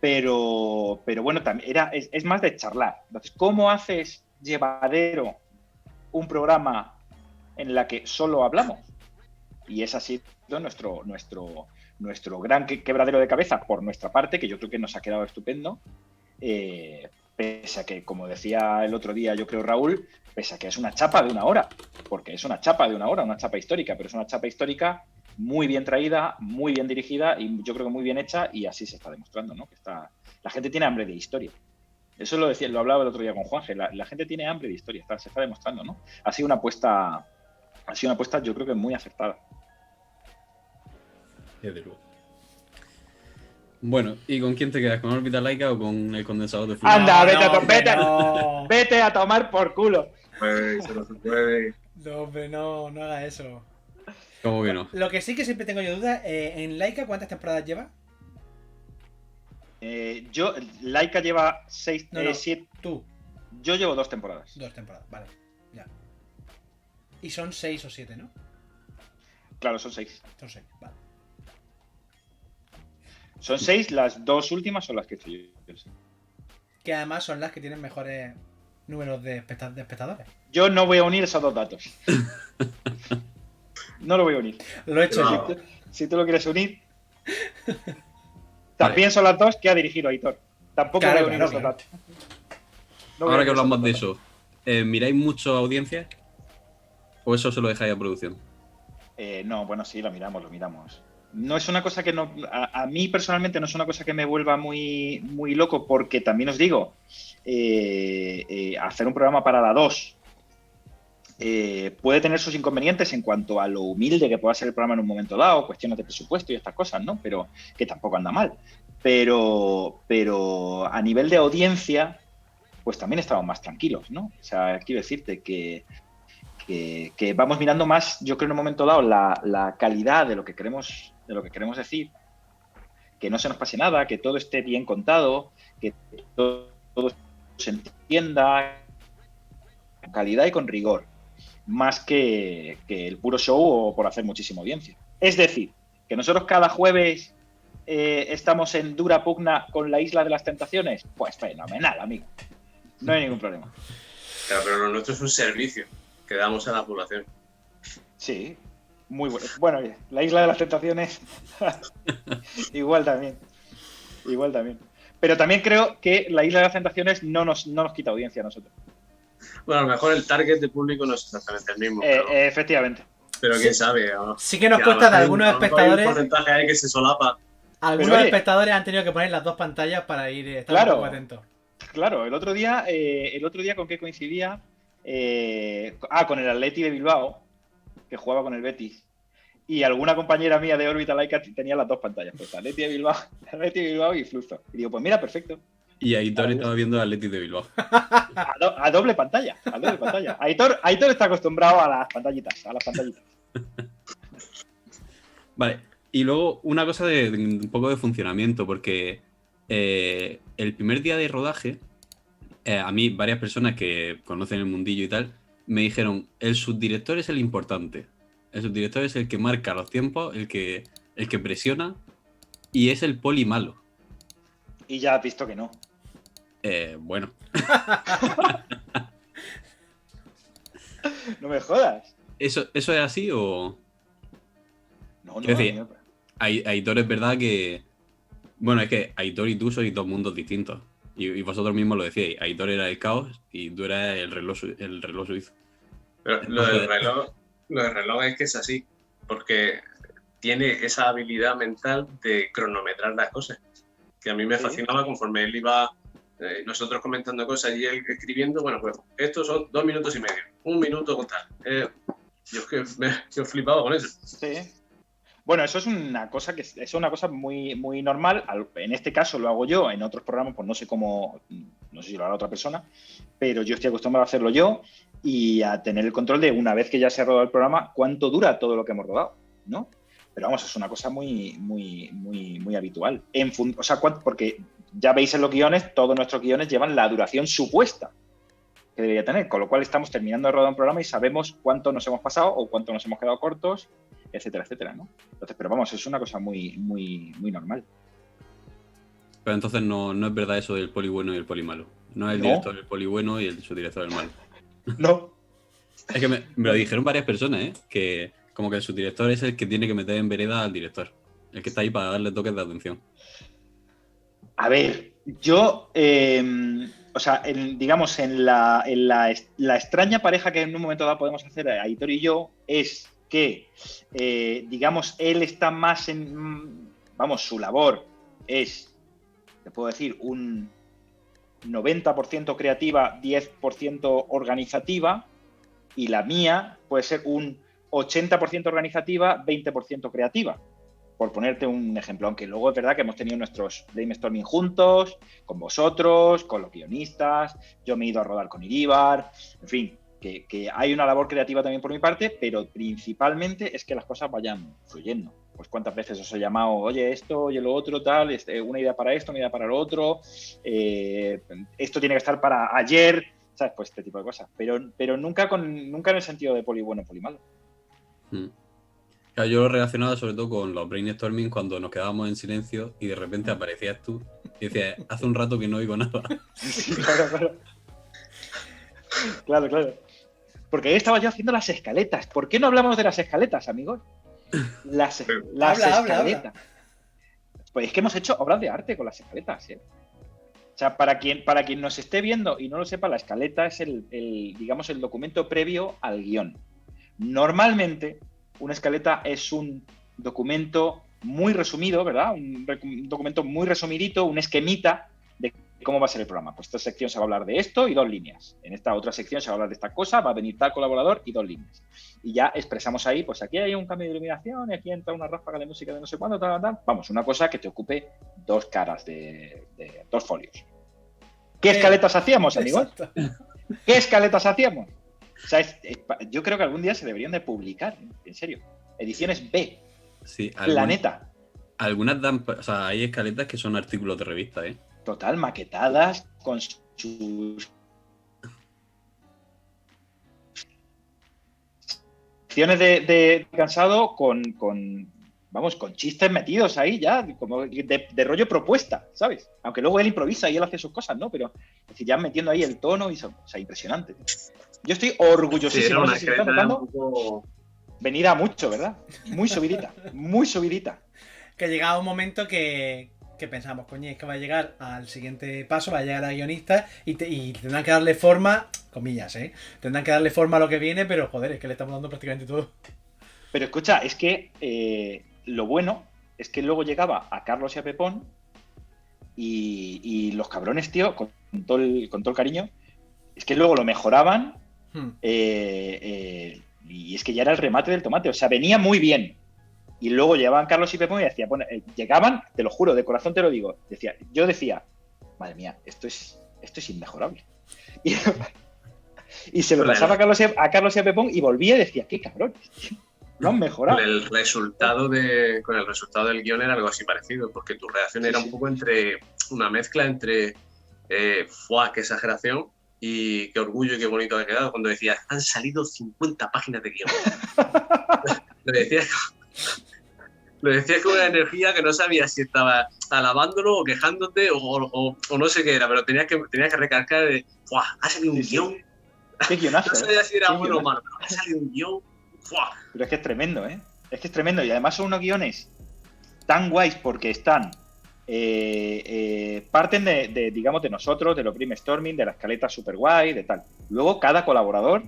Pero bueno, también es más de charlar. Entonces, ¿cómo haces llevadero un programa en la que solo hablamos? Y ese ha sido nuestro gran quebradero de cabeza por nuestra parte, que yo creo que nos ha quedado estupendo. Pese a que, como decía el otro día, yo creo, Raúl, pese a que es una chapa de 1 hora, porque es una chapa de 1 hora, una chapa histórica, pero es una chapa histórica muy bien traída, muy bien dirigida y yo creo que muy bien hecha, y así se está demostrando, ¿no? Que la gente tiene hambre de historia. Eso lo hablaba el otro día con Juanje, la gente tiene hambre de historia, se está demostrando, ¿no? Ha sido una apuesta yo creo que muy acertada. Desde luego. Bueno, ¿y con quién te quedas? ¿Con Órbita Laica o con el condensador de flujo? ¡Anda, No. vete a tomar por culo! Pues se no se puede. No, hombre, no haga eso. ¿Cómo que no? Lo que sí que siempre tengo yo duda, en Laika, ¿cuántas temporadas lleva? Laika lleva 6, No, 7. tú. Yo llevo 2 temporadas. 2 temporadas, vale. Ya. Y son 6 o 7, ¿no? Claro, son 6. Son 6, vale. Son 6, las 2 últimas son las que estoy yo. Que además son las que tienen mejores números de espectadores. Yo no voy a unir esos 2 datos. No lo voy a unir. Lo he hecho No. yo. Si tú lo quieres unir. También son las 2 que ha dirigido Aitor. Tampoco Claro, voy a unir claro, esos claro. datos. No voy a Ahora que unir hablamos esos de datos. eso, ¿miráis mucho audiencia? ¿O eso se lo dejáis a producción? No, bueno, sí, lo miramos. No es una cosa que no. A mí personalmente no es una cosa que me vuelva muy, muy loco, porque también os digo, hacer un programa para la 2 puede tener sus inconvenientes en cuanto a lo humilde que pueda ser el programa en un momento dado, cuestiones de presupuesto y estas cosas, ¿no? Pero que tampoco anda mal. Pero a nivel de audiencia, pues también estamos más tranquilos, ¿no? O sea, quiero decirte que vamos mirando más, yo creo en un momento dado, la calidad de lo que queremos decir, que no se nos pase nada, que todo esté bien contado, que todo se entienda con calidad y con rigor, más que el puro show o por hacer muchísima audiencia. Es decir, que nosotros cada jueves estamos en dura pugna con la Isla de las Tentaciones, pues fenomenal, amigo. No hay ningún problema. Claro, pero lo nuestro es un servicio que damos a la población. Sí, muy bueno. Bueno, la Isla de las Tentaciones igual también. Pero también creo que la Isla de las Tentaciones no nos quita audiencia a nosotros. Bueno, a lo mejor el target de público no es exactamente el mismo, pero, efectivamente. pero quién sabe. ¿No? Sí que nos cuesta de algunos espectadores. Hay un porcentaje ahí que se solapa. Algunos Pero, oye, espectadores han tenido que poner las dos pantallas para estar Claro. un poco atentos. Claro, el otro día ¿con qué coincidía? Con el Atleti de Bilbao, que jugaba con el Betis. Y alguna compañera mía de órbita laica tenía las dos pantallas, pues Atleti de Bilbao y Fluxo. Y digo, pues mira, perfecto. Y Aitor estaba viendo el Athletic de Bilbao. A doble pantalla. Aitor está acostumbrado a las pantallitas. Vale, y luego una cosa de un poco de funcionamiento, porque el primer día de rodaje, a mí varias personas que conocen el mundillo y tal, me dijeron, el subdirector es el importante. El subdirector es el que marca los tiempos, el que presiona, y es el poli malo. Y ya has visto que no. Bueno. No me jodas. ¿Eso es así o...? No, Quiero decir, Aitor es verdad que... Bueno, es que Aitor y tú sois dos mundos distintos. Y vosotros mismos lo decíais. Aitor era el caos y tú eras el reloj suizo. Pero lo del reloj es que es así, porque tiene esa habilidad mental de cronometrar las cosas, que a mí me fascinaba conforme él iba, nosotros comentando cosas y él escribiendo, bueno, pues estos son 2 minutos y medio, 1 minuto con tal. Yo he flipado con eso. Sí. Bueno, eso es una cosa muy, muy normal. En este caso lo hago yo, en otros programas pues no sé si lo hará otra persona, pero yo estoy acostumbrado a hacerlo yo y a tener el control de, una vez que ya se ha rodado el programa, cuánto dura todo lo que hemos rodado, ¿no? Pero vamos, es una cosa muy, muy, muy, muy habitual. Porque ya veis en los guiones, todos nuestros guiones llevan la duración supuesta que debería tener, con lo cual estamos terminando de rodar un programa y sabemos cuánto nos hemos pasado o cuánto nos hemos quedado cortos, etcétera, etcétera, ¿no? Entonces, pero vamos, es una cosa muy, muy, muy normal. Pero entonces no es verdad eso del poli bueno y el poli malo. No es el director el poli bueno y el subdirector el malo. No. Es que me lo dijeron varias personas, que como que el subdirector es el que tiene que meter en vereda al director. El que está ahí para darle toques de atención. A ver, yo, digamos, en la extraña pareja que en un momento dado podemos hacer Aitor y yo, es que, digamos, él está más su labor es, te puedo decir, un 90% creativa, 10% organizativa, y la mía puede ser un 80% organizativa, 20% creativa, por ponerte un ejemplo, aunque luego es verdad que hemos tenido nuestros brainstorming juntos, con vosotros, con los guionistas, yo me he ido a rodar con Iríbar, en fin, que hay una labor creativa también por mi parte, pero principalmente es que las cosas vayan fluyendo. Pues cuántas veces os he llamado, oye esto, oye lo otro, tal, una idea para esto, una idea para lo otro, esto tiene que estar para ayer, ¿sabes? Pues este tipo de cosas, pero nunca en el sentido de poli bueno, poli malo. Claro, yo lo relacionaba sobre todo con los brainstorming cuando nos quedábamos en silencio y de repente aparecías tú y decías, hace un rato que no oigo nada. Sí, claro. Porque ahí estaba yo haciendo las escaletas. ¿Por qué no hablamos de las escaletas, amigos? Las escaletas. Habla. Pues es que hemos hecho obras de arte con las escaletas, ¿eh? O sea, para quien nos esté viendo y no lo sepa, la escaleta es digamos, el documento previo al guión. Normalmente, una escaleta es un documento muy resumido, ¿verdad? Un documento muy resumidito, un esquemita de cómo va a ser el programa. Pues esta sección se va a hablar de esto y 2 líneas. En esta otra sección se va a hablar de esta cosa, va a venir tal colaborador y 2 líneas. Y ya expresamos ahí, pues aquí hay un cambio de iluminación y aquí entra una ráfaga de música de no sé cuándo, tal. Vamos, una cosa que te ocupe 2 caras de 2 folios. ¿Qué escaletas hacíamos, amigos? Exacto. ¿Qué escaletas hacíamos? O sea, yo creo que algún día se deberían de publicar, en serio. Ediciones B. Sí, Planeta. Algunas dan, o sea, hay escaletas que son artículos de revista, ¿eh? Total, maquetadas con sus secciones de cansado vamos, con chistes metidos ahí ya, como de rollo propuesta, ¿sabes? Aunque luego él improvisa y él hace sus cosas, ¿no? Pero es decir, ya metiendo ahí el tono y o sea, impresionante. Yo estoy orgullosísimo, no sé si se está notando. Venida mucho, ¿verdad? Muy subidita, muy subidita. Que llegaba un momento que pensamos, coño, es que va a llegar al siguiente paso, va a llegar a guionista y tendrán que darle forma, comillas, tendrán que darle forma a lo que viene, pero joder, es que le estamos dando prácticamente todo. Pero escucha, es que lo bueno es que luego llegaba a Carlos y a Pepón y los cabrones, tío, con todo el cariño, es que luego lo mejoraban y es que ya era el remate del tomate, o sea, venía muy bien. Y luego llegaban Carlos y Pepón y decía, bueno, llegaban, te lo juro, de corazón te lo digo, yo decía, madre mía, esto es inmejorable. Y se lo pasaba a Carlos y a Pepón y volvía y decía, qué cabrones, lo han mejorado. Con el resultado del guión era algo así parecido, porque tu reacción era un poco entre una mezcla entre ¡fua! ¡Qué exageración! Y qué orgullo y qué bonito ha quedado cuando decías, han salido 50 páginas de guión. Lo decías con una energía que no sabías si estaba alabándolo o quejándote o no sé qué era, pero tenías que recalcar de, ¡fua! Ha salido un guión. Qué guionazo. No sabía si era bueno o malo, pero ha salido un guión. ¡Fua! Pero es que es tremendo, ¿eh? Es que es tremendo. Y además son unos guiones tan guays porque están parten digamos, de nosotros, de los brainstorming, de la escaleta super guay, de tal. Luego cada colaborador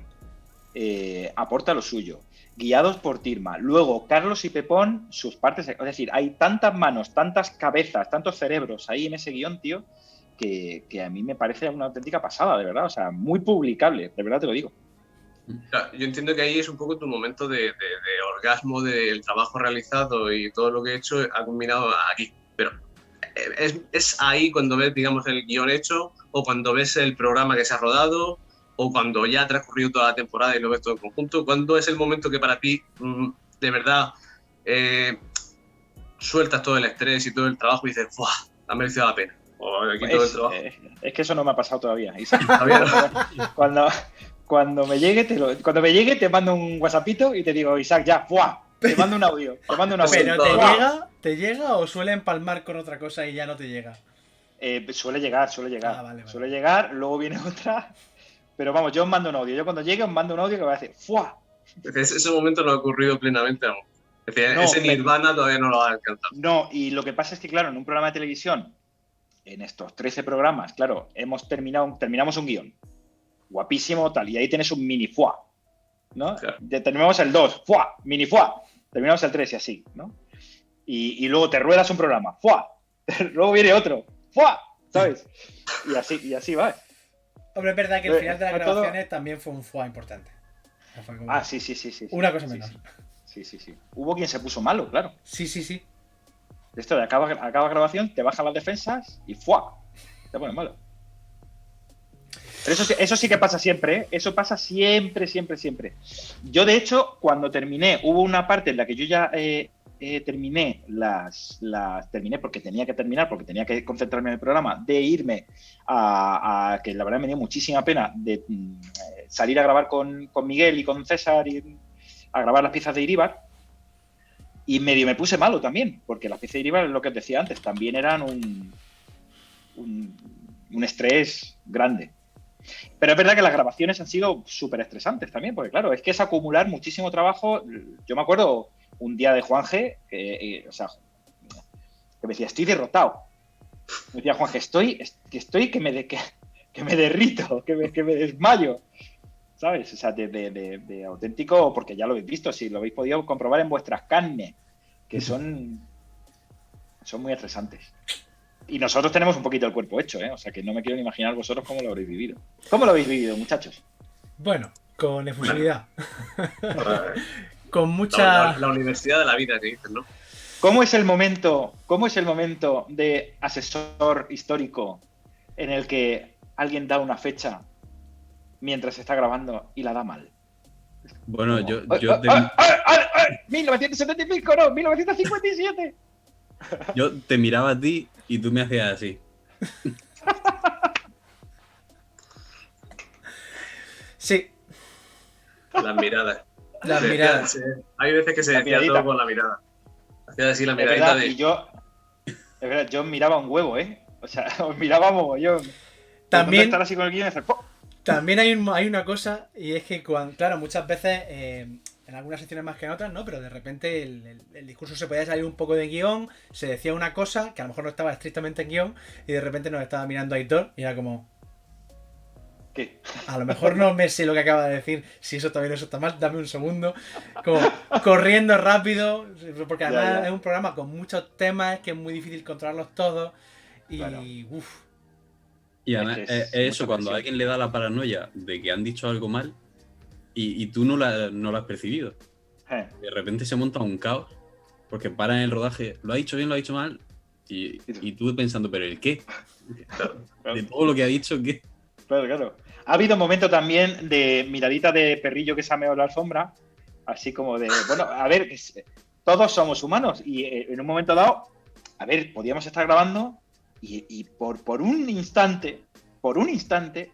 aporta lo suyo, guiados por Tirma. Luego Carlos y Pepón, sus partes, es decir, hay tantas manos, tantas cabezas, tantos cerebros ahí en ese guión, tío, que a mí me parece una auténtica pasada, de verdad. O sea, muy publicable, de verdad te lo digo. Yo entiendo que ahí es un poco tu momento de orgasmo del trabajo realizado y todo lo que he hecho ha combinado aquí, pero es ahí cuando ves, digamos, el guión hecho o cuando ves el programa que se ha rodado o cuando ya ha transcurrido toda la temporada y lo ves todo en conjunto. ¿Cuándo es el momento que para ti de verdad sueltas todo el estrés y todo el trabajo y dices, ¡buah! Ha merecido la pena? O aquí todo el trabajo. Es que eso no me ha pasado todavía. Cuando me llegue te mando un WhatsAppito y te digo, Isaac, ya, ¡buah! Te mando un audio. Pero ¿te llega o suele empalmar con otra cosa y ya no te llega? Suele llegar. Vale. Suele llegar, luego viene otra. Pero vamos, yo os mando un audio. Yo cuando llegue os mando un audio que va a decir ¡fua! Ese momento no ha ocurrido plenamente aún. Es decir, ese Nirvana todavía no lo ha alcanzado. No, y lo que pasa es que, claro, en un programa de televisión, en estos 13 programas, claro, terminamos un guión. Guapísimo, tal. Y ahí tienes un mini ¡fua! ¿No? Claro. Terminamos el 2, ¡fua! Mini ¡fua! Terminamos el 3 y así, ¿no? Y luego te ruedas un programa, ¡fua! Luego viene otro, ¡fua! ¿Sabes? Y así va. Hombre, es verdad que el final de las grabaciones también fue un ¡fua! Importante. Sí. Una cosa menos. Sí. Hubo quien se puso malo, claro. Sí. Esto de acaba grabación, te bajan las defensas y ¡fua! Te pones malo. Pero eso sí que pasa siempre, ¿eh? Eso pasa siempre. Yo, de hecho, cuando terminé, hubo una parte en la que yo ya terminé terminé porque tenía que terminar, porque tenía que concentrarme en el programa, de irme a que la verdad me dio muchísima pena de salir a grabar con Miguel y con César y a grabar las piezas de Iríbar. Y medio me puse malo también, porque las piezas de Iríbar, es lo que os decía antes, también eran un estrés grande. Pero es verdad que las grabaciones han sido súper estresantes también, porque claro, es que es acumular muchísimo trabajo. Yo me acuerdo un día de Juanje, que me decía, estoy derrotado. Me decía, Juanje, que me derrito, que me desmayo. ¿Sabes? O sea, de auténtico, porque ya lo habéis visto, si lo habéis podido comprobar en vuestras carnes, que son muy estresantes. Y nosotros tenemos un poquito el cuerpo hecho, ¿eh? O sea, que no me quiero ni imaginar vosotros cómo lo habréis vivido. ¿Cómo lo habéis vivido, muchachos? Bueno, con efusividad. Con mucha... La universidad de la vida, que dices, ¿no? ¿Cómo es el momento de asesor histórico en el que alguien da una fecha mientras está grabando y la da mal? Bueno, yo 1975, no, 1957. Yo te miraba a ti y tú me hacías así. Sí, Las miradas. las Se decía- miradas. hay veces que se La decía miradita. todo con la mirada. Hacía así la Es miradita verdad, de. y yo, es verdad, yo miraba un huevo, ¿eh? O sea, os miraba mogollón. También- Estar así con el guión y hacer ¡pum! También hay una cosa, y es que, claro, muchas veces, en algunas secciones más que en otras, ¿no? Pero de repente el discurso se podía salir un poco de guión, se decía una cosa que a lo mejor no estaba estrictamente en guión, y de repente nos estaba mirando Aitor, y era como, ¿Qué? a lo mejor no me sé lo que acaba de decir, si eso está bien o eso está mal, dame un segundo. Como corriendo rápido, porque además Ya, ya. es un programa con muchos temas, que es muy difícil controlarlos todos, y Claro. uff. Y Es además, que es es eso, mucha cuando a presión. alguien le da la paranoia de que han dicho algo mal y tú no lo has percibido. De repente se monta un caos porque paran el rodaje, lo ha dicho bien, lo ha dicho mal, y tú pensando, ¿pero el qué? De todo lo que ha dicho, ¿qué? Claro, claro. Ha habido un momento también de miradita de perrillo que se ha meado en la alfombra, así como de, bueno, a ver, todos somos humanos y en un momento dado, a ver, podíamos estar grabando y por un instante,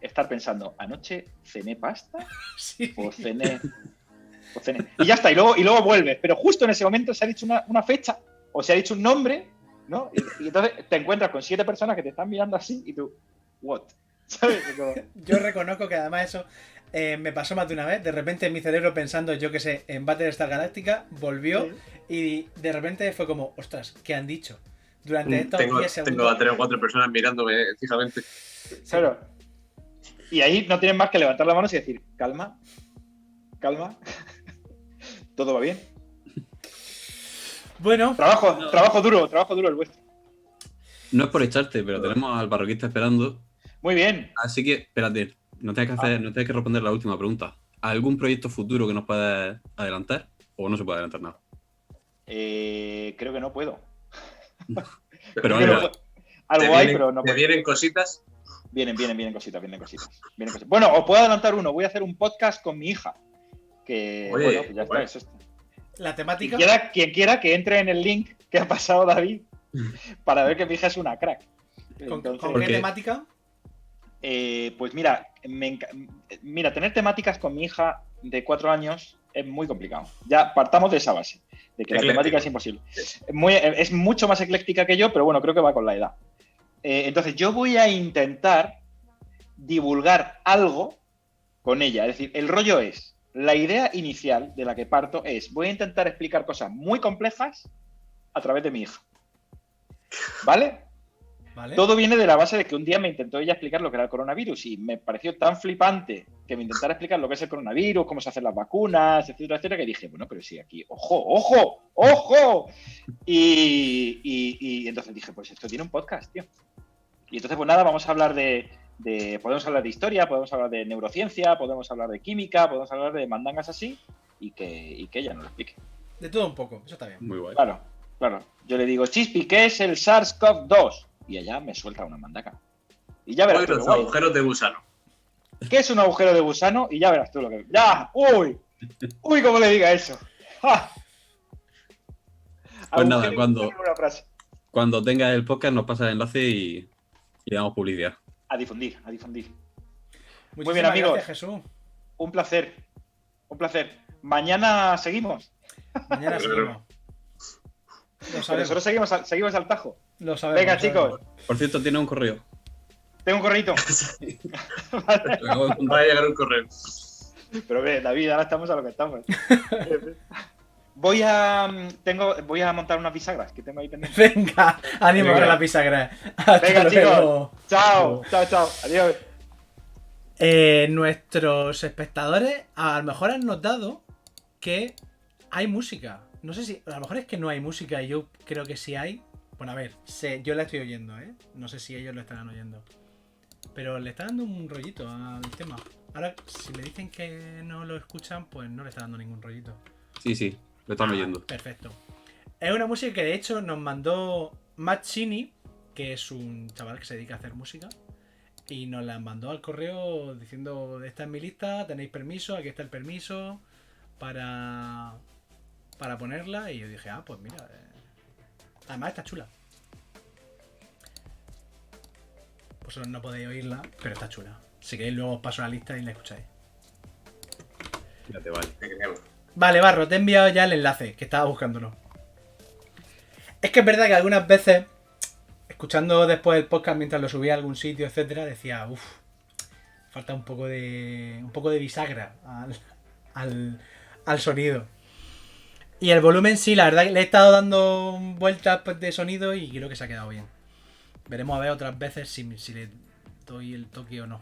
estar pensando, ¿anoche cené pasta Sí. o cené? Y ya está, y luego vuelves, pero justo en ese momento se ha dicho una fecha o se ha dicho un nombre, ¿no? Y entonces te encuentras con 7 personas que te están mirando así y tú, ¿what? ¿Sabes? Como, Yo reconozco que además eso me pasó más de una vez. De repente mi cerebro pensando, yo que sé, en Battlestar Galactica, volvió y de repente fue como, ostras, ¿qué han dicho? Durante estos 10 Tengo segundos. a 3 o 4 personas mirándome fijamente. claro. Y ahí no tienes más que levantar la mano y decir, calma, todo va bien. Bueno, Trabajo duro el vuestro. No es por echarte, pero tenemos al barroquista esperando. Muy bien. Así que, espérate, no tienes que responder la última pregunta. ¿Algún proyecto futuro que nos puedas adelantar? ¿O no se puede adelantar nada? Creo que no puedo. Pero Creo que algo, no puedo. Algo hay, pero no ¿Te puedo. vienen cositas? Vienen cositas. Bueno, os puedo adelantar uno. Voy a hacer un podcast con mi hija. Que, Oye, bueno, pues ya bueno. está. Eso está. la temática. Quien quiera que entre en el link que ha pasado David para ver que mi hija es una crack. ¿Con qué Porque- temática? Pues mira, tener temáticas con mi hija de 4 años es muy complicado. Ya partamos de esa base, de que la Ecléctico. temática es imposible. Es mucho más ecléctica que yo, pero bueno, creo que va con la edad. Entonces, yo voy a intentar divulgar algo con ella. Es decir, el rollo es, la idea inicial de la que parto es, voy a intentar explicar cosas muy complejas a través de mi hija. ¿Vale? ¿Vale? Todo viene de la base de que un día me intentó ella explicar lo que era el coronavirus y me pareció tan flipante que me intentara explicar lo que es el coronavirus, cómo se hacen las vacunas, etcétera, que dije, bueno, pero sí, aquí, ¡ojo! Y entonces dije, pues esto tiene un podcast, tío. Y entonces, pues nada, vamos a hablar podemos hablar de historia, podemos hablar de neurociencia, podemos hablar de química, podemos hablar de mandangas así y que ella nos lo explique. De todo un poco, eso está bien. Muy guay. Claro. Yo le digo, Chispi, ¿qué es el SARS-CoV-2? Y ella me suelta una mandaca. Y ya verás Hoy tú los qué guay. agujeros de gusano. ¿Qué es un agujero de gusano? Y ya verás tú lo que... ¡Ya! ¡Uy! ¿Cómo le diga eso? ¡Ja! Pues nada, Agujero de gusano en una frase. Cuando tengas el podcast nos pasa el enlace y damos publicidad. A difundir. Muchísimas bien, amigos. gracias, Jesús. Un placer. Mañana seguimos. Mañana seguimos. Lo Pero sabemos. nosotros seguimos al tajo. Lo sabemos. Venga, lo sabemos. chicos. Por cierto, tiene un correo. Tengo un correito. Vale. Lo acabo de contar. Va a llegar un correo. Pero ve, David, ahora estamos a lo que estamos. Voy a montar unas bisagras que tengo ahí pendientes. Venga, ánimo Venga. con la bisagra. Hasta Venga, luego. chicos. Chao. Adiós. Nuestros espectadores a lo mejor han notado que hay música. No sé si, a lo mejor es que no hay música y yo creo que sí hay. Bueno, a ver, yo la estoy oyendo, ¿eh? No sé si ellos lo estarán oyendo. Pero le está dando un rollito al tema. Ahora, si me dicen que no lo escuchan, pues no le está dando ningún rollito. Sí, lo están oyendo. Perfecto. Es una música que de hecho nos mandó Matt Cini, que es un chaval que se dedica a hacer música. Y nos la mandó al correo diciendo, esta es mi lista, tenéis permiso, aquí está el permiso para ponerla. Y yo dije, pues mira, Además está chula. Vosotros no podéis oírla, pero está chula. Si queréis luego os paso la lista y la escucháis. Ya te vale. Te creemos. Vale, Barro, te he enviado ya el enlace, que estaba buscándolo. Es que es verdad que algunas veces, escuchando después el podcast mientras lo subía a algún sitio, etcétera, decía, uff, falta un poco de bisagra al sonido. Y el volumen sí, la verdad que le he estado dando vueltas pues, de sonido y creo que se ha quedado bien. Veremos a ver otras veces si le doy el toque o no.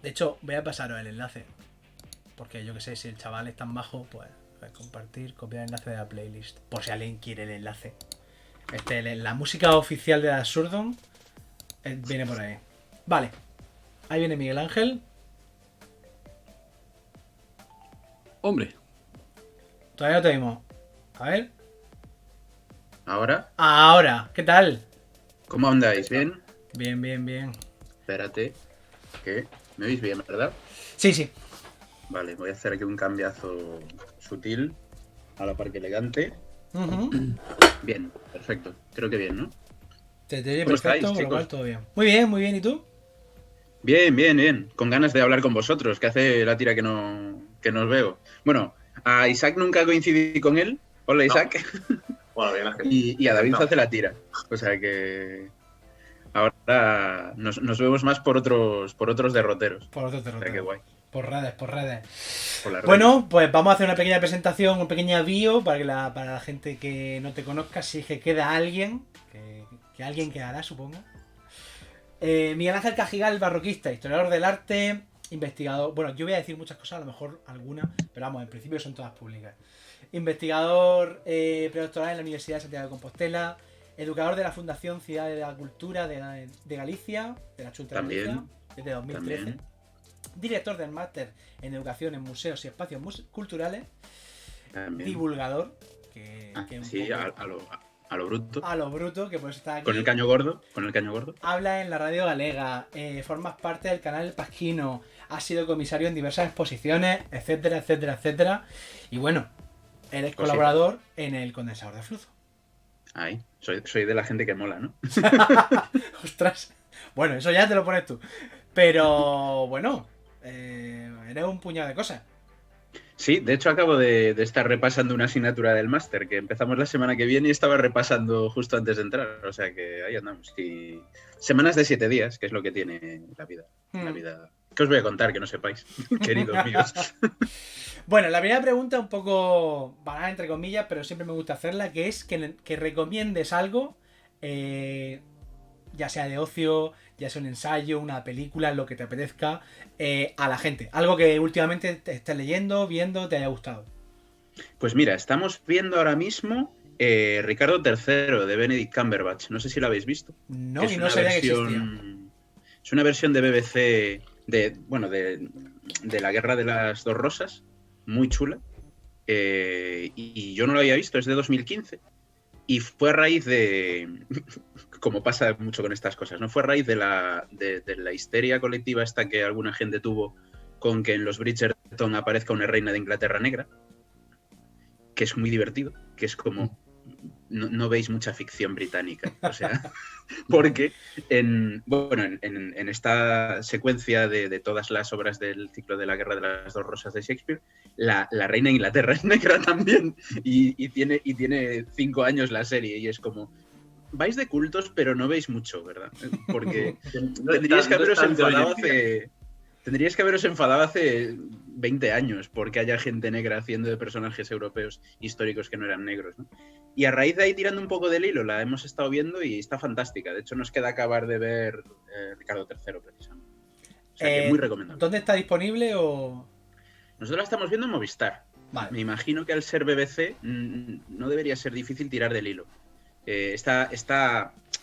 De hecho, voy a pasaros el enlace. Porque yo que sé, si el chaval es tan bajo, pues compartir, copiar el enlace de la playlist. Por si alguien quiere el enlace. La música oficial de Absurdum viene por ahí. Vale. Ahí viene Miguel Ángel. Hombre, Todavía no te vimos. A ver. ahora, Ahora, ¿qué tal? ¿cómo andáis? ¿Bien? Bien, bien, bien. Espérate. ¿Qué? ¿Me oís bien, verdad? Sí, sí. Vale, voy a hacer aquí un cambiazo sutil a la par que elegante. Ujú. Bien, perfecto. Creo que bien, ¿no? Te oye ¿Cómo perfecto, estáis, con lo cual chicos? todo bien. Muy bien, muy bien. ¿Y tú? Bien, bien, bien. Con ganas de hablar con vosotros, que hace la tira que no os veo. Bueno, a Isaac nunca coincidí con él. Hola, Isaac. Bueno, bien, Ángel. Y a David Encantado. hace la tira. O sea que ahora nos vemos más por otros derroteros. Por otro O sea que derrotero. guay. Por redes, por redes. Por las redes. Bueno, pues vamos a hacer una pequeña presentación, una pequeña bio para la gente que no te conozca, si es que queda alguien, que alguien quedará, supongo. Miguel Ángel Cajigal, barroquista, historiador del arte, investigador. Bueno, yo voy a decir muchas cosas, a lo mejor algunas, pero vamos, en principio son todas públicas. Investigador predoctoral en la Universidad de Santiago de Compostela, educador de la Fundación Ciudad de la Cultura de Galicia, de la Junta de También. Galicia, desde 2013. También. Director del máster en Educación en Museos y Espacios Culturales, También. divulgador, que un Sí, poco a lo bruto. a lo bruto, que pues está aquí. Con el caño gordo. Con el caño gordo. Habla en la radio galega, formas parte del canal El Pasquino, ha sido comisario en diversas exposiciones, etcétera, etcétera, etcétera. Y bueno, eres Pues colaborador en el condensador de flujo. Ahí. Soy de la gente que mola, ¿no? Ostras. Bueno, eso ya te lo pones tú. Pero bueno, eres un puñado de cosas. Sí, de hecho acabo de estar repasando una asignatura del máster que empezamos la semana que viene y estaba repasando justo antes de entrar. O sea que ahí andamos. Y semanas de 7 días, que es lo que tiene la vida. La vida. ¿Qué os voy a contar que no sepáis, queridos míos? Bueno, la primera pregunta un poco banal, entre comillas, pero siempre me gusta hacerla, que es que recomiendes algo, ya sea de ocio, ya sea un ensayo, una película, lo que te apetezca, a la gente. Algo que últimamente te estés leyendo, viendo, te haya gustado. Pues mira, estamos viendo ahora mismo Ricardo III de Benedict Cumberbatch. No sé si lo habéis visto. No, Es y no una sabía que existía. Es una versión de BBC de la Guerra de las Dos Rosas, muy chula. Y yo no lo había visto, es de 2015. Y fue a raíz de, como pasa mucho con estas cosas, ¿no? Fue a raíz de la histeria colectiva esta que alguna gente tuvo con que en los Bridgerton aparezca una reina de Inglaterra negra, que es muy divertido, que es como... No veis mucha ficción británica, o sea, porque en esta secuencia de todas las obras del ciclo de la Guerra de las Dos Rosas de Shakespeare, la reina de Inglaterra es negra también y tiene 5 años la serie y es como, vais de cultos pero no veis mucho, ¿verdad? Porque tendríais que haberos enfadado hace 20 años porque haya gente negra haciendo de personajes europeos históricos que no eran negros, ¿no? Y a raíz de ahí, tirando un poco del hilo, la hemos estado viendo y está fantástica. De hecho, nos queda acabar de ver Ricardo III, precisamente. O sea, que muy recomendable. ¿Dónde está disponible o...? Nosotros la estamos viendo en Movistar. Vale. Me imagino que al ser BBC no debería ser difícil tirar del hilo.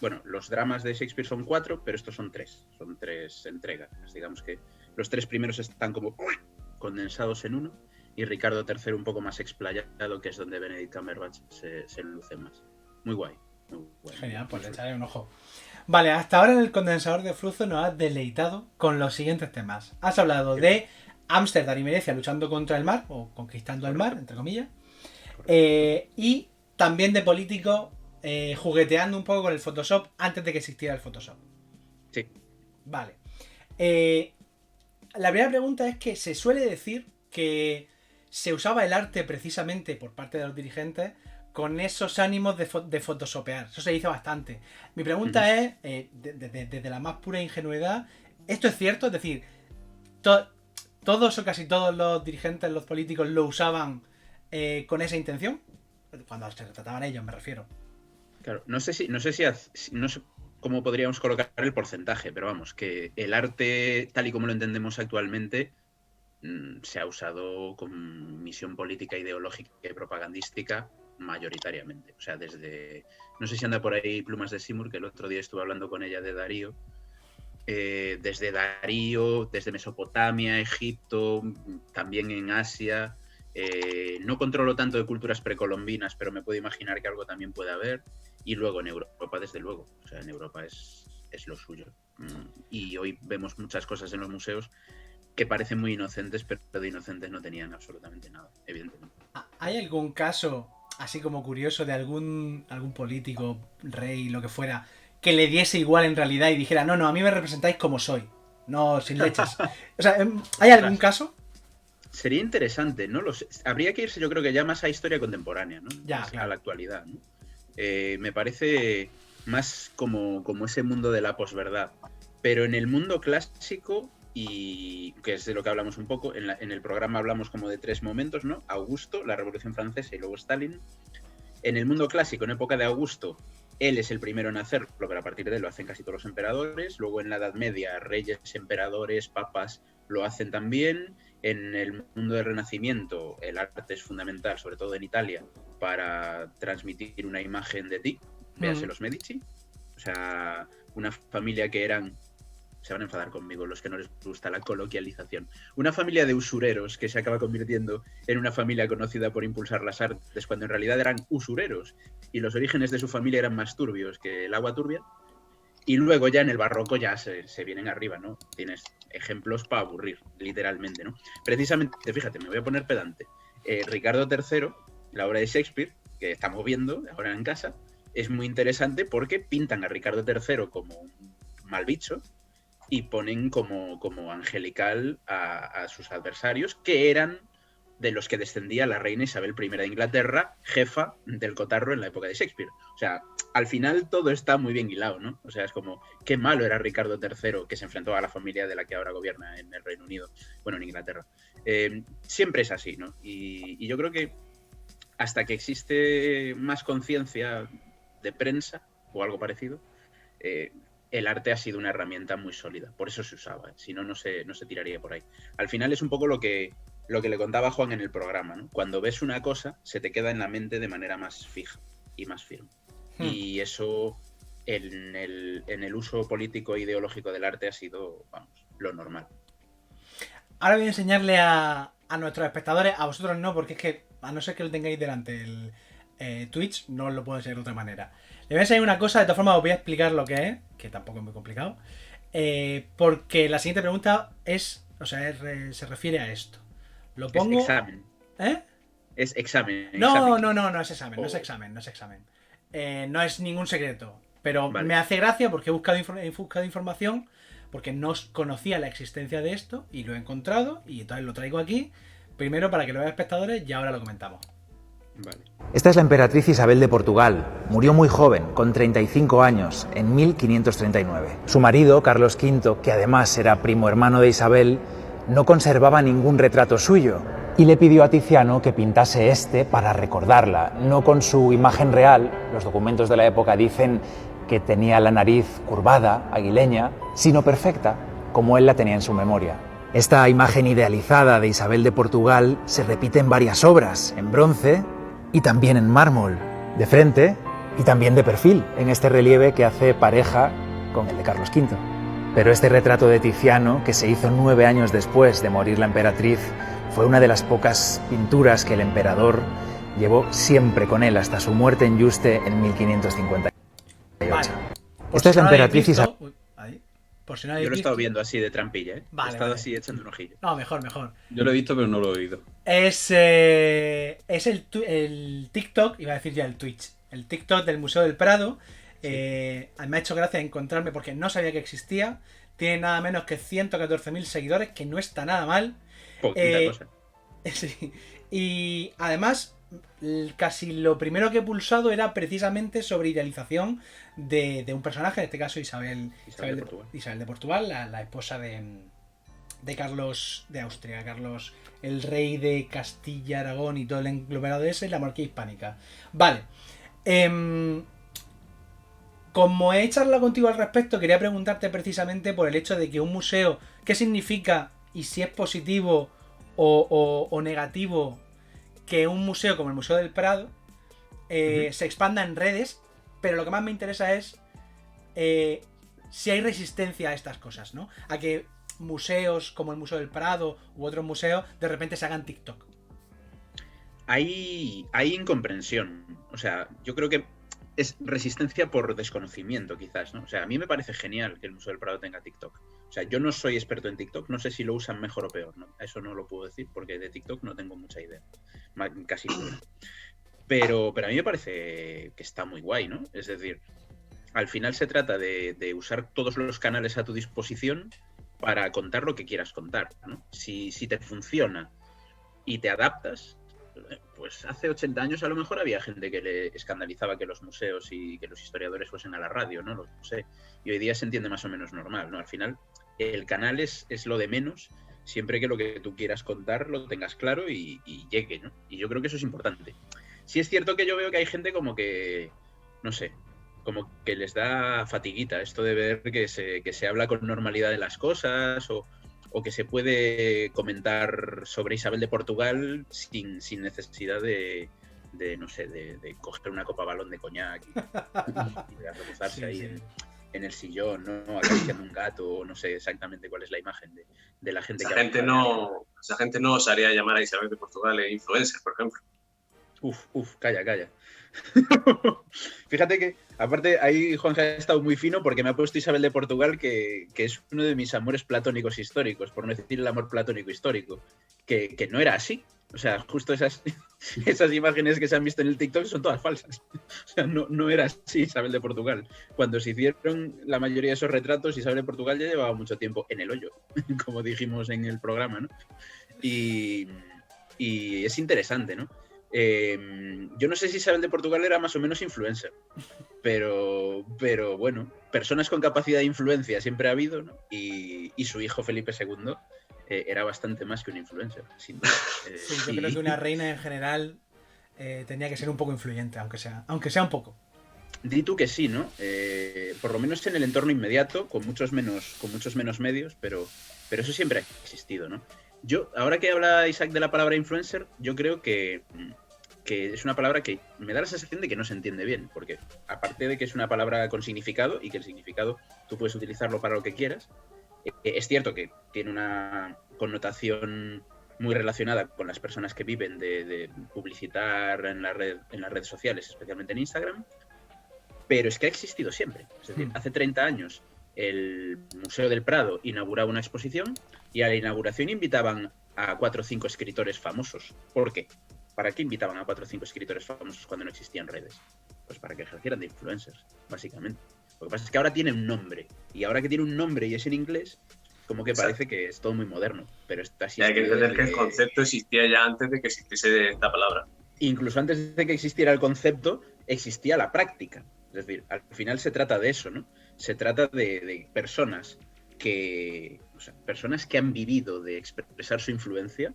Bueno, los dramas de Shakespeare son 4, pero estos son 3. Son 3 entregas. Digamos que los 3 primeros están como condensados en uno. Y Ricardo III un poco más explayado, que es donde Benedict Cumberbatch se luce más. Muy guay. Muy guay. Genial, pues le echaré un ojo. Vale, hasta ahora en el condensador de flujo nos has deleitado con los siguientes temas. Has hablado de Ámsterdam y Venecia luchando contra el mar, o conquistando el mar, entre comillas. Y también de político jugueteando un poco con el Photoshop antes de que existiera el Photoshop. Sí. Vale. La primera pregunta es que se suele decir que se usaba el arte precisamente por parte de los dirigentes con esos ánimos de photoshopear. Eso se dice bastante. Mi pregunta es, desde la más pura ingenuidad, ¿esto es cierto? Es decir, todos o casi todos los dirigentes, los políticos lo usaban con esa intención. Cuando se retrataban ellos, me refiero. Claro, no sé cómo podríamos colocar el porcentaje, pero vamos, que el arte, tal y como lo entendemos actualmente, se ha usado con misión política, ideológica y propagandística mayoritariamente. O sea, desde... No sé si anda por ahí Plumas de Simur, que el otro día estuve hablando con ella de Darío. Desde Darío, desde Mesopotamia, Egipto, también en Asia. No controlo tanto de culturas precolombinas, pero me puedo imaginar que algo también puede haber. Y luego en Europa, desde luego. O sea, en Europa es lo suyo. Y hoy vemos muchas cosas en los museos que parecen muy inocentes, pero de inocentes no tenían absolutamente nada, evidentemente. ¿Hay algún caso, así como curioso, de algún político, rey, lo que fuera, que le diese igual en realidad y dijera, no, a mí me representáis como soy, no sin leches? O sea, ¿hay algún caso? Sería interesante, no lo sé. Habría que irse, yo creo que ya más a historia contemporánea, ¿no? Ya, más claro. a la actualidad, ¿no? Me parece más como ese mundo de la posverdad. Pero en el mundo clásico, y que es de lo que hablamos un poco, en el programa hablamos como de 3 momentos, ¿no? Augusto, la Revolución Francesa y luego Stalin. En el mundo clásico, en época de Augusto, él es el primero en hacerlo, pero a partir de él lo hacen casi todos los emperadores. Luego en la Edad Media, reyes, emperadores, papas lo hacen también. En el mundo del Renacimiento, el arte es fundamental, sobre todo en Italia, para transmitir una imagen de ti. Véase los Medici. O sea, una familia que eran... Se van a enfadar conmigo los que no les gusta la coloquialización. Una familia de usureros que se acaba convirtiendo en una familia conocida por impulsar las artes, cuando en realidad eran usureros. Y los orígenes de su familia eran más turbios que el agua turbia. Y luego ya en el barroco ya se vienen arriba, ¿no? Tienes ejemplos para aburrir, literalmente, ¿no? Precisamente, fíjate, me voy a poner pedante. Ricardo III, la obra de Shakespeare, que estamos viendo ahora en casa, es muy interesante porque pintan a Ricardo III como un mal bicho y ponen como angelical a sus adversarios, que eran de los que descendía la reina Isabel I de Inglaterra, jefa del cotarro en la época de Shakespeare. O sea, al final todo está muy bien hilado, ¿no? O sea, es como, qué malo era Ricardo III, que se enfrentó a la familia de la que ahora gobierna en el Reino Unido, bueno, en Inglaterra. Siempre es así, ¿no? Y yo creo que hasta que existe más conciencia de prensa o algo parecido, el arte ha sido una herramienta muy sólida. Por eso se usaba, si no, no se tiraría por ahí. Al final es un poco lo que le contaba Juan en el programa, ¿no? Cuando ves una cosa, se te queda en la mente de manera más fija y más firme. Y eso, en el uso político e ideológico del arte, ha sido, vamos, lo normal. Ahora voy a enseñarle a nuestros espectadores, a vosotros no, porque es que, a no ser que lo tengáis delante el Twitch, no os lo puedo enseñar de otra manera. Le voy a enseñar una cosa, de todas formas os voy a explicar lo que es, que tampoco es muy complicado, porque la siguiente pregunta se refiere a esto. Lo pongo... Es examen. ¿Eh? Es examen. No es examen, no es examen. No es ningún secreto. Pero vale. Me hace gracia porque he buscado información, porque no conocía la existencia de esto y lo he encontrado y entonces lo traigo aquí, primero para que lo vean espectadores y ahora lo comentamos. Vale. Esta es la emperatriz Isabel de Portugal. Murió muy joven, con 35 años, en 1539. Su marido, Carlos V, que además era primo hermano de Isabel, no conservaba ningún retrato suyo y le pidió a Tiziano que pintase este para recordarla, no con su imagen real. Los documentos de la época dicen que tenía la nariz curvada, aguileña, sino perfecta, como él la tenía en su memoria. Esta imagen idealizada de Isabel de Portugal se repite en varias obras, en bronce y también en mármol, de frente y también de perfil, en este relieve que hace pareja con el de Carlos V. Pero este retrato de Tiziano, que se hizo 9 años después de morir la emperatriz, fue una de las pocas pinturas que el emperador llevó siempre con él hasta su muerte en Yuste en 1558. Vale. Esta es la emperatriz Isabel. Por si no Yo habéis lo he estado visto. viendo así de trampilla, ¿eh? Vale, he estado vale. así echando un ojillo. No, mejor, mejor. Yo lo he visto, pero no lo he oído. Es el TikTok, iba a decir ya el Twitch, el TikTok del Museo del Prado. Sí. Me ha hecho gracia encontrarme porque no sabía que existía. Tiene nada menos que 114.000 seguidores, que no está nada mal. Poquita cosa. Sí. Y además, casi lo primero que he pulsado era precisamente sobre idealización de un personaje, en este caso Isabel de Portugal, la esposa de Carlos de Austria, Carlos, el rey de Castilla, Aragón y todo el englomerado de ese, y la monarquía hispánica. Vale. Como he charlado contigo al respecto, quería preguntarte precisamente por el hecho de que un museo, ¿qué significa y si es positivo o negativo que un museo como el Museo del Prado se expanda en redes? Pero lo que más me interesa es si hay resistencia a estas cosas, ¿no? A que museos como el Museo del Prado u otros museos de repente se hagan TikTok. Hay incomprensión. O sea, yo creo que es resistencia por desconocimiento, quizás, ¿no? O sea, a mí me parece genial que el Museo del Prado tenga TikTok. O sea, yo no soy experto en TikTok, no sé si lo usan mejor o peor, ¿no? Eso no lo puedo decir porque de TikTok no tengo mucha idea. Casi ninguna. Pero a mí me parece que está muy guay, ¿no? Es decir, al final se trata de usar todos los canales a tu disposición para contar lo que quieras contar, ¿no? Si te funciona y te adaptas, pues hace 80 años a lo mejor había gente que le escandalizaba que los museos y que los historiadores fuesen a la radio, ¿no? Lo sé. Y hoy día se entiende más o menos normal, ¿no? Al final, el canal es lo de menos, siempre que lo que tú quieras contar lo tengas claro y llegue, ¿no? Y yo creo que eso es importante. Sí es cierto que yo veo que hay gente como que, no sé, como que les da fatiguita esto de ver que se habla con normalidad de las cosas o que se puede comentar sobre Isabel de Portugal sin necesidad de no sé, de coger una copa balón de coñac y de arrebozarse ahí en el sillón, ¿no? Acariciando un gato, no sé exactamente cuál es la imagen de la gente esa gente no osaría llamar a Isabel de Portugal influencer, por ejemplo. Calla. Fíjate que, aparte, ahí Juanja ha estado muy fino porque me ha puesto Isabel de Portugal, que es uno de mis amores platónicos históricos, por no decir el amor platónico histórico, que no era así. O sea, justo esas imágenes que se han visto en el TikTok son todas falsas. O sea, no era así Isabel de Portugal. Cuando se hicieron la mayoría de esos retratos, Isabel de Portugal ya llevaba mucho tiempo en el hoyo, como dijimos en el programa, ¿no? Y es interesante, ¿no? Yo no sé si Isabel de Portugal era más o menos influencer, pero bueno, personas con capacidad de influencia siempre ha habido, ¿no? Y su hijo Felipe II era bastante más que un influencer. Sí, yo creo que una reina en general tenía que ser un poco influyente, aunque sea un poco. Di tú que sí, ¿no? Por lo menos en el entorno inmediato, con muchos menos medios, pero eso siempre ha existido, ¿no? Yo, ahora que habla Isaac de la palabra influencer, yo creo que es una palabra que me da la sensación de que no se entiende bien, porque aparte de que es una palabra con significado y que el significado tú puedes utilizarlo para lo que quieras, es cierto que tiene una connotación muy relacionada con las personas que viven de publicitar en las redes sociales, especialmente en Instagram, pero es que ha existido siempre. Es decir, hace 30 años el Museo del Prado inauguraba una exposición y a la inauguración invitaban a 4 o 5 escritores famosos. ¿Por qué? ¿Para qué invitaban a 4 o 5 escritores famosos cuando no existían redes? Pues para que ejercieran de influencers, básicamente. Lo que pasa es que ahora tiene un nombre, y ahora que tiene un nombre y es en inglés, como que parece que es todo muy moderno, pero está así. Hay que entender que el concepto existía ya antes de que existiese esta palabra. Incluso antes de que existiera el concepto, existía la práctica. Es decir, al final se trata de eso, ¿no? Se trata de personas que han vivido de expresar su influencia.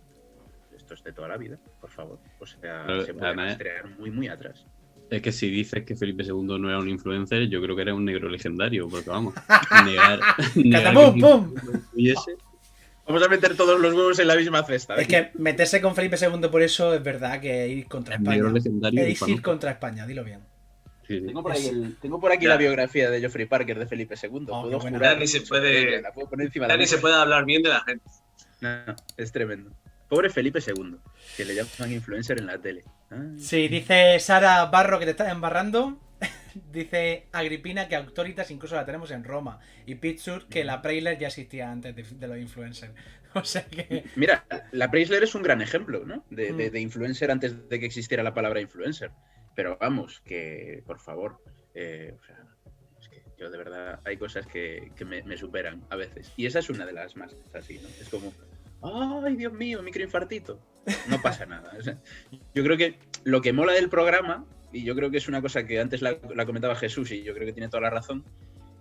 Esto es de toda la vida, por favor. O sea, se puede rastrear muy, muy atrás. Es que si dices que Felipe II no era un influencer, yo creo que era un negro legendario, porque vamos, negar ¡Catapum, pum! Vamos a meter todos los huevos en la misma cesta. Es que meterse con Felipe II por eso es verdad que ir contra España. Es ir contra España, dilo bien. Sí. Tengo por aquí la biografía de Geoffrey Parker de Felipe II. Puedo jurar. Ya ni se puede hablar bien de la gente. No, es tremendo. Pobre Felipe II, que le llaman influencer en la tele. Sí, dice Sara Barro que te estás embarrando. Dice Agripina que Auctoritas incluso la tenemos en Roma. Y Pitsur que la Preisler ya existía antes de los influencers. O sea que... Mira, la Preisler es un gran ejemplo, ¿no? De influencer antes de que existiera la palabra influencer. Pero vamos, que por favor, o sea, es que yo de verdad hay cosas que me superan a veces. Y esa es una de las más así, ¿no? Es como, ¡ay, Dios mío, microinfartito! No pasa nada. O sea, yo creo que lo que mola del programa, y yo creo que es una cosa que antes la comentaba Jesús, y yo creo que tiene toda la razón,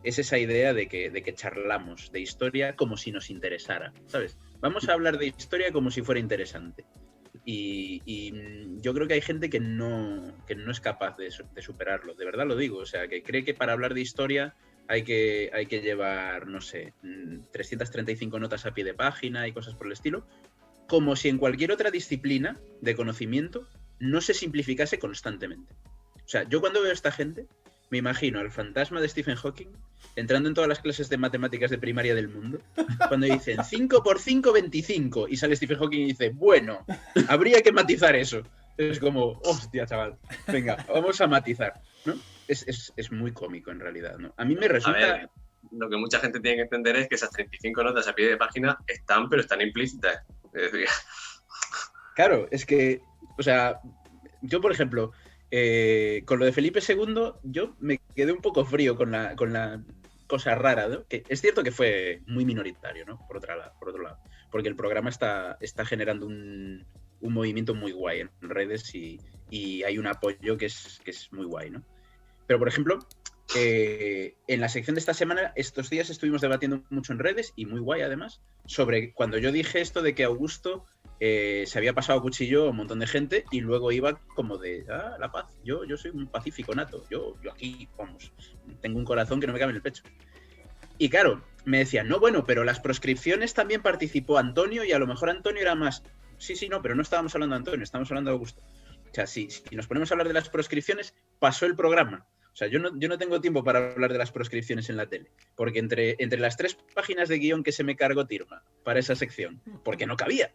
es esa idea de que charlamos de historia como si nos interesara, ¿sabes? Vamos a hablar de historia como si fuera interesante. Y yo creo que hay gente que no es capaz de superarlo, de verdad lo digo. O sea, que cree que para hablar de historia hay que llevar, no sé, 335 notas a pie de página y cosas por el estilo, como si en cualquier otra disciplina de conocimiento no se simplificase constantemente. O sea, yo cuando veo a esta gente, me imagino al fantasma de Stephen Hawking entrando en todas las clases de matemáticas de primaria del mundo, cuando dicen 5 por 5, 25, y sale Stephen Hawking y dice, bueno, habría que matizar eso. Es como, hostia, chaval, venga, vamos a matizar, ¿no? Es muy cómico en realidad, ¿no? A mí me resulta... A ver, lo que mucha gente tiene que entender es que esas 35 notas a pie de página están, pero están implícitas. Es decir... Claro, es que, o sea, yo por ejemplo... con lo de Felipe II, yo me quedé un poco frío con la cosa rara, ¿no? Que es cierto que fue muy minoritario, ¿no? Por otro lado, porque el programa está generando un movimiento muy guay en redes y hay un apoyo que es muy guay, ¿no? Pero, por ejemplo, en la sección de esta semana, estos días estuvimos debatiendo mucho en redes, y muy guay además, sobre cuando yo dije esto de que Augusto se había pasado cuchillo a un montón de gente y luego iba como de, la paz, yo soy un pacífico nato, yo aquí, vamos, tengo un corazón que no me cabe en el pecho. Y claro, me decían, no, bueno, pero las proscripciones también participó Antonio y a lo mejor Antonio era más... Sí, no, pero no estábamos hablando de Antonio, estábamos hablando de Augusto. O sea, si nos ponemos a hablar de las proscripciones, pasó el programa. O sea, yo no tengo tiempo para hablar de las proscripciones en la tele, porque entre las 3 páginas de guión que se me cargó Tirma para esa sección, porque no cabía.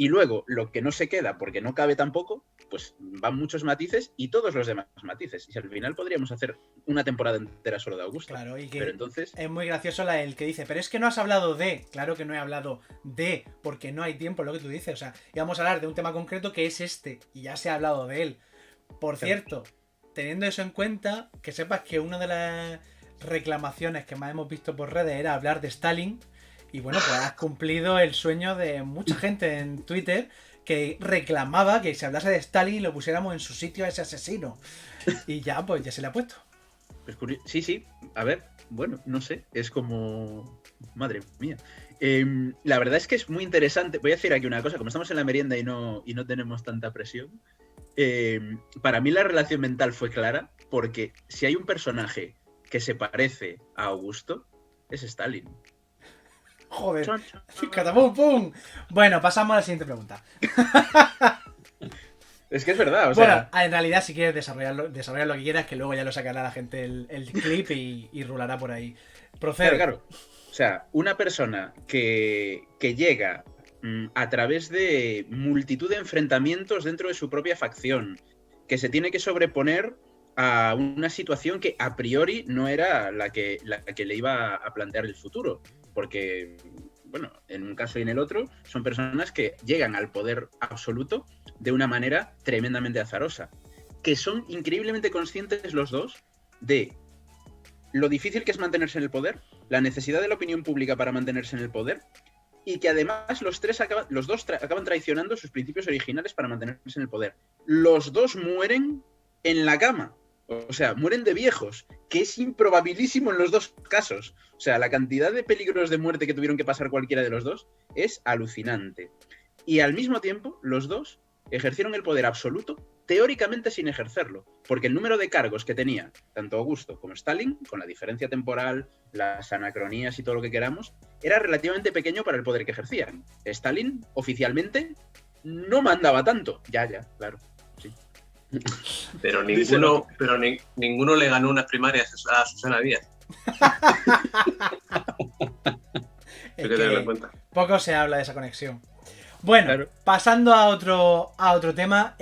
Y luego, lo que no se queda, porque no cabe tampoco, pues van muchos matices y todos los demás matices. Y al final podríamos hacer una temporada entera solo de Augusto. Claro, y que pero entonces... es muy gracioso el que dice, pero es que no has hablado de... Claro que no he hablado de, porque no hay tiempo, es lo que tú dices. O sea, íbamos a hablar de un tema concreto que es este, y ya se ha hablado de él. Por cierto, teniendo eso en cuenta, que sepas que una de las reclamaciones que más hemos visto por redes era hablar de Stalin. Y bueno, pues has cumplido el sueño de mucha gente en Twitter que reclamaba que se hablase de Stalin y lo pusiéramos en su sitio a ese asesino. Y ya, pues ya se le ha puesto. Pues sí, a ver, bueno, no sé, es como... Madre mía. La verdad es que es muy interesante. Voy a decir aquí una cosa, como estamos en la merienda y no tenemos tanta presión, para mí la relación mental fue clara, porque si hay un personaje que se parece a Augusto, es Stalin. Joder, catapum, pum. Bueno, pasamos a la siguiente pregunta. Es que es verdad, o sea... Bueno, en realidad si quieres desarrollar lo que quieras, que luego ya lo sacará la gente el clip y rulará por ahí. Procede. Claro. O sea, una persona que llega a través de multitud de enfrentamientos dentro de su propia facción, que se tiene que sobreponer a una situación que a priori no era la que le iba a plantear el futuro. Porque, bueno, en un caso y en el otro, son personas que llegan al poder absoluto de una manera tremendamente azarosa. Que son increíblemente conscientes los dos de lo difícil que es mantenerse en el poder, la necesidad de la opinión pública para mantenerse en el poder, y que además los dos acaban traicionando sus principios originales para mantenerse en el poder. Los dos mueren en la cama. O sea, mueren de viejos, que es improbabilísimo en los dos casos. O sea, la cantidad de peligros de muerte que tuvieron que pasar cualquiera de los dos es alucinante. Y al mismo tiempo, los dos ejercieron el poder absoluto, teóricamente sin ejercerlo, porque el número de cargos que tenía tanto Augusto como Stalin, con la diferencia temporal, las anacronías y todo lo que queramos, era relativamente pequeño para el poder que ejercían. Stalin, oficialmente, no mandaba tanto. Ya, claro, sí. Pero ninguno le ganó unas primarias a Susana Díaz. Es que poco se habla de esa conexión. Bueno, claro. Pasando a otro tema,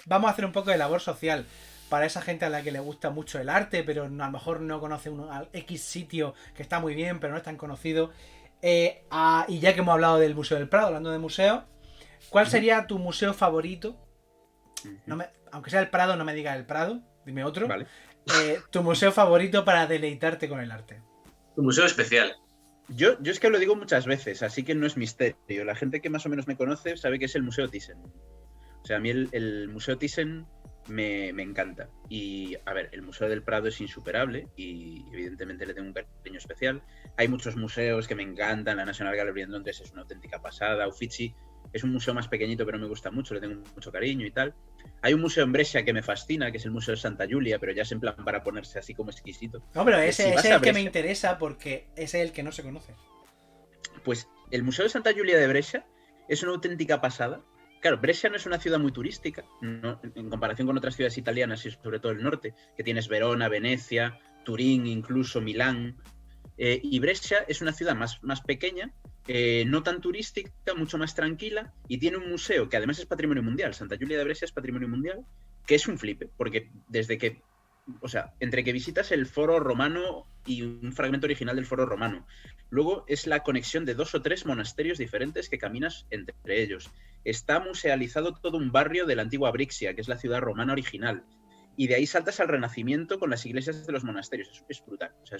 vamos a hacer un poco de labor social para esa gente a la que le gusta mucho el arte, pero a lo mejor no conoce al X sitio que está muy bien, pero no es tan conocido. Y ya que hemos hablado del Museo del Prado, hablando de museos, ¿cuál sería tu museo favorito? Aunque sea el Prado, no me digas el Prado, dime otro. Vale. Tu museo favorito para deleitarte con el arte. Tu museo especial. Yo es que lo digo muchas veces, así que no es misterio. La gente que más o menos me conoce sabe que es el Museo Thyssen. O sea, a mí el Museo Thyssen me encanta. Y, a ver, el Museo del Prado es insuperable y evidentemente le tengo un cariño especial. Hay muchos museos que me encantan. La National Gallery en Londres es una auténtica pasada. Uffizi es un museo más pequeñito, pero me gusta mucho, le tengo mucho cariño y tal. Hay un museo en Brescia que me fascina, que es el Museo de Santa Giulia, pero ya es en plan para ponerse así como exquisito. No, pero Si ese vas es a el que me Brescia, interesa porque ese es el que no se conoce. pues el Museo de Santa Giulia de Brescia es una auténtica pasada. Claro, Brescia no es una ciudad muy turística, ¿no? En comparación con otras ciudades italianas y sobre todo el norte, que tienes Verona, Venecia, Turín, incluso Milán. Y Brescia es una ciudad más pequeña, no tan turística, mucho más tranquila, y tiene un museo que además es patrimonio mundial. Santa Giulia de Brescia es patrimonio mundial, que es un flipe, porque desde que, o sea, entre que visitas el foro romano y un fragmento original del foro romano, luego es la conexión de 2 o 3 monasterios diferentes que caminas entre ellos. Está musealizado todo un barrio de la antigua Brixia, que es la ciudad romana original. Y de ahí saltas al Renacimiento con las iglesias de los monasterios. Es brutal. O sea,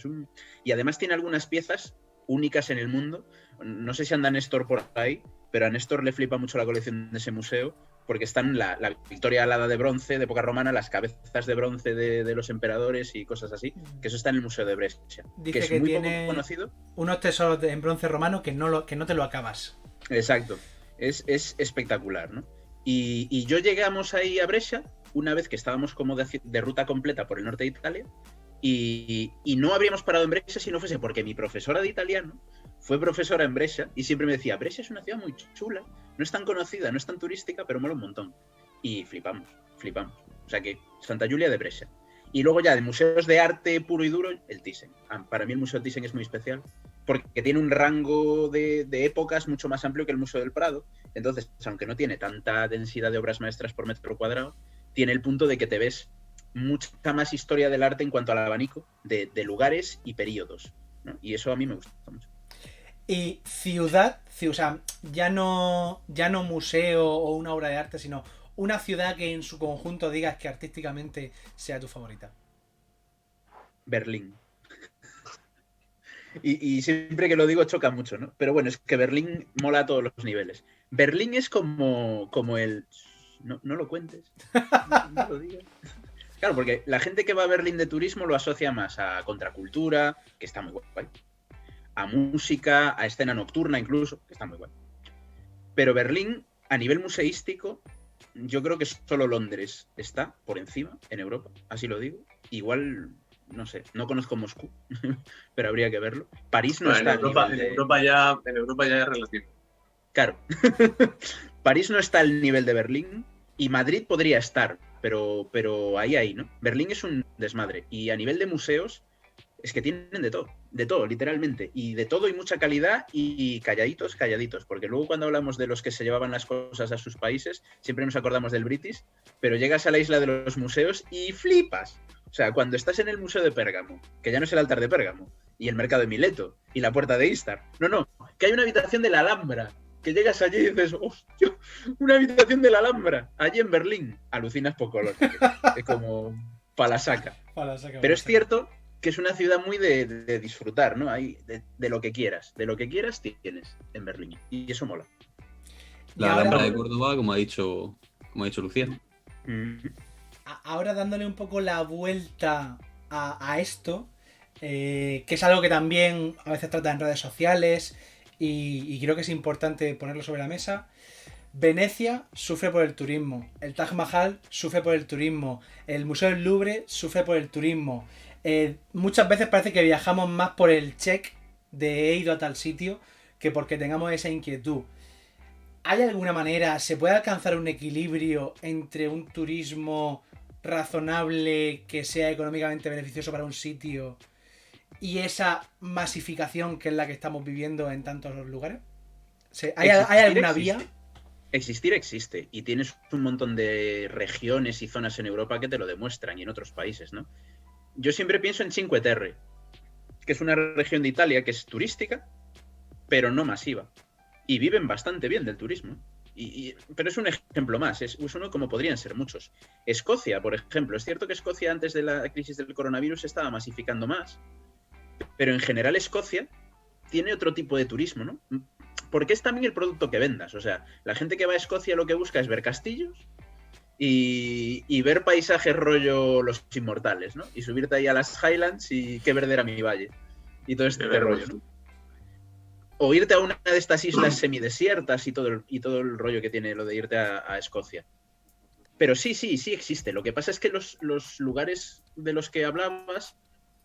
y además tiene algunas piezas únicas en el mundo. No sé si anda Néstor por ahí, pero a Néstor le flipa mucho la colección de ese museo, porque están la Victoria alada de bronce de época romana, las cabezas de bronce de los emperadores y cosas así, que eso está en el Museo de Brescia. Dice que es que muy tiene poco conocido. Unos tesoros en bronce romano que no te lo acabas. Exacto. Es espectacular, ¿no? Y yo llegamos ahí a Brescia una vez que estábamos como de ruta completa por el norte de Italia y no habríamos parado en Brescia si no fuese porque mi profesora de italiano fue profesora en Brescia y siempre me decía, Brescia es una ciudad muy chula, no es tan conocida, no es tan turística, pero mola un montón. Y flipamos. O sea que Santa Giulia de Brescia. Y luego ya de museos de arte puro y duro, el Thyssen. Para mí el Museo Thyssen es muy especial porque tiene un rango de épocas mucho más amplio que el Museo del Prado. Entonces, aunque no tiene tanta densidad de obras maestras por metro cuadrado, tiene el punto de que te ves mucha más historia del arte en cuanto al abanico de lugares y periodos, ¿no? Y eso a mí me gusta mucho. Y ciudad, o sea, ya no museo o una obra de arte, sino una ciudad que en su conjunto digas que artísticamente sea tu favorita. Berlín. Y siempre que lo digo choca mucho, ¿no? Pero bueno, es que Berlín mola a todos los niveles. Berlín es como el... No lo cuentes. No lo digas. Claro, porque la gente que va a Berlín de turismo lo asocia más a contracultura, que está muy guay, a música, a escena nocturna incluso, que está muy guay. Pero Berlín, a nivel museístico, yo creo que solo Londres está por encima en Europa, así lo digo. Igual, no sé, no conozco Moscú, pero habría que verlo. París no está en Europa, al nivel en Europa ya es relativo. Claro. París no está al nivel de Berlín y Madrid podría estar, pero ahí, ¿no? Berlín es un desmadre y a nivel de museos es que tienen de todo, literalmente, y de todo y mucha calidad y calladitos, porque luego cuando hablamos de los que se llevaban las cosas a sus países, siempre nos acordamos del British, pero llegas a la isla de los museos y flipas. O sea, cuando estás en el Museo de Pérgamo, que ya no es el altar de Pérgamo, y el mercado de Mileto, y la puerta de Istar, no, que hay una habitación de la Alhambra, que llegas allí y dices, ¡hostia! Una habitación de la Alhambra, allí en Berlín, alucinas por color, es como palasaca. Pero es cierto que es una ciudad muy de disfrutar, ¿no? Hay de lo que quieras tienes en Berlín, y eso mola. La Alhambra de Córdoba, como ha dicho Lucía. Ahora dándole un poco la vuelta a esto, que es algo que también a veces trata en redes sociales y creo que es importante ponerlo sobre la mesa. Venecia sufre por el turismo, el Taj Mahal sufre por el turismo, el Museo del Louvre sufre por el turismo. Muchas veces parece que viajamos más por el check de he ido a tal sitio que porque tengamos esa inquietud. ¿Hay alguna manera, se puede alcanzar un equilibrio entre un turismo razonable que sea económicamente beneficioso para un sitio y esa masificación que es la que estamos viviendo en tantos lugares? ¿Hay alguna vía? Existir existe, y tienes un montón de regiones y zonas en Europa que te lo demuestran, y en otros países, ¿no? Yo siempre pienso en Cinque Terre, que es una región de Italia que es turística, pero no masiva. Y viven bastante bien del turismo. Pero es un ejemplo más, es uno como podrían ser muchos. Escocia, por ejemplo. Es cierto que Escocia antes de la crisis del coronavirus estaba masificando más, pero en general Escocia tiene otro tipo de turismo, ¿no? Porque es también el producto que vendas. O sea, la gente que va a Escocia lo que busca es ver castillos y ver paisajes rollo Los Inmortales, ¿no? Y subirte ahí a las Highlands y qué verde era mi valle. Y todo este rollo, ¿no? O irte a una de estas islas semidesiertas y todo el rollo que tiene lo de irte a Escocia. Pero sí existe. Lo que pasa es que los lugares de los que hablabas,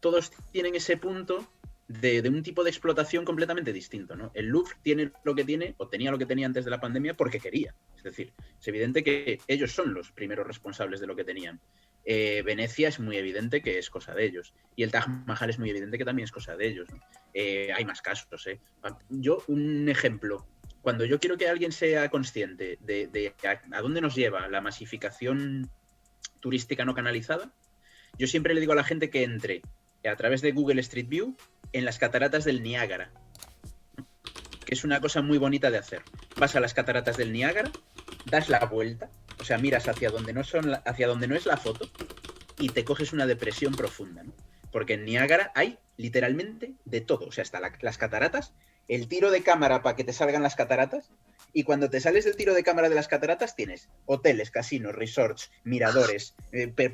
todos tienen ese punto de un tipo de explotación completamente distinto, ¿no? El Louvre tiene lo que tiene, o tenía lo que tenía antes de la pandemia, porque quería. Es decir, es evidente que ellos son los primeros responsables de lo que tenían. Venecia es muy evidente que es cosa de ellos. Y el Taj Mahal es muy evidente que también es cosa de ellos, ¿no? Hay más casos, ¿eh? Yo, un ejemplo. Cuando yo quiero que alguien sea consciente de a dónde nos lleva la masificación turística no canalizada, yo siempre le digo a la gente que entre a través de Google Street View en las cataratas del Niágara, que es una cosa muy bonita de hacer. Vas a las cataratas del Niágara, das la vuelta, o sea, miras hacia donde no es la foto y te coges una depresión profunda, ¿no? Porque en Niágara hay literalmente de todo, o sea, hasta las cataratas, el tiro de cámara para que te salgan las cataratas, y cuando te sales del tiro de cámara de las cataratas tienes hoteles, casinos, resorts, miradores,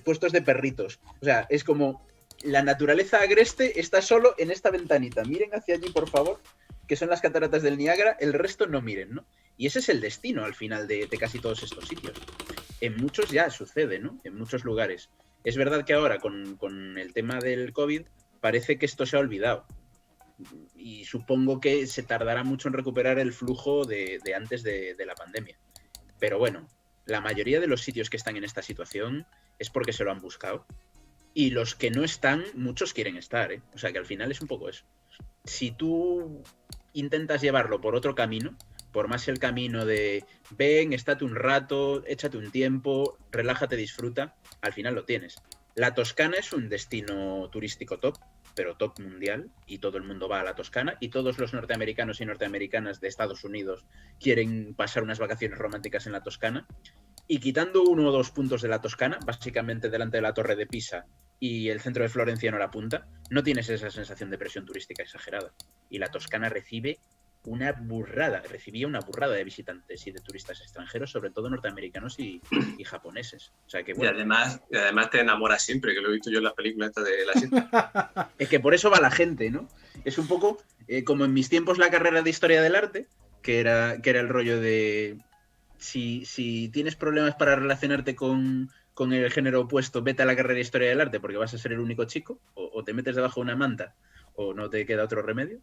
puestos de perritos, o sea, es como la naturaleza agreste está solo en esta ventanita, miren hacia allí por favor, que son las cataratas del Niágara, el resto no miren, ¿no? Y ese es el destino al final de casi todos estos sitios. En muchos ya sucede, ¿no? En muchos lugares. Es verdad que ahora con el tema del COVID parece que esto se ha olvidado. Y supongo que se tardará mucho en recuperar el flujo de antes de la pandemia. Pero bueno, la mayoría de los sitios que están en esta situación es porque se lo han buscado. Y los que no están, muchos quieren estar, ¿eh? O sea que al final es un poco eso. Si tú intentas llevarlo por otro camino, por más el camino de ven, estate un rato, échate un tiempo, relájate, disfruta, al final lo tienes. La Toscana es un destino turístico top, pero top mundial, y todo el mundo va a la Toscana, y todos los norteamericanos y norteamericanas de Estados Unidos quieren pasar unas vacaciones románticas en la Toscana, y quitando 1 o 2 puntos de la Toscana, básicamente delante de la Torre de Pisa y el centro de Florencia no la punta, no tienes esa sensación de presión turística exagerada. Y la Toscana recibía una burrada de visitantes y de turistas extranjeros, sobre todo norteamericanos y japoneses. O sea que, bueno, y además te enamoras siempre, que lo he visto yo en las películas estas de la siete. es que por eso va la gente, ¿no? Es un poco como en mis tiempos la carrera de Historia del Arte, que era el rollo de si tienes problemas para relacionarte con el género opuesto, vete a la carrera de Historia del Arte porque vas a ser el único chico, o te metes debajo de una manta o no te queda otro remedio.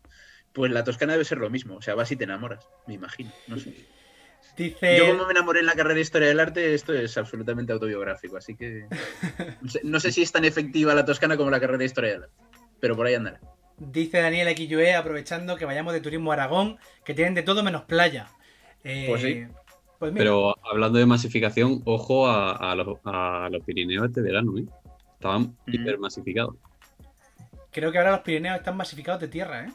Pues la Toscana debe ser lo mismo, o sea, vas y te enamoras, me imagino, no sé. Dice... Yo como me enamoré en la carrera de Historia del Arte, esto es absolutamente autobiográfico, así que no sé si es tan efectiva la Toscana como la carrera de Historia del Arte, pero por ahí andará. Dice Daniel XUE, aprovechando que vayamos de turismo a Aragón, que tienen de todo menos playa. Pues sí. Pues mira. Pero hablando de masificación, ojo a los Pirineos este verano, ¿eh? Estaban hipermasificados. Creo que ahora los Pirineos están masificados de tierra, ¿eh?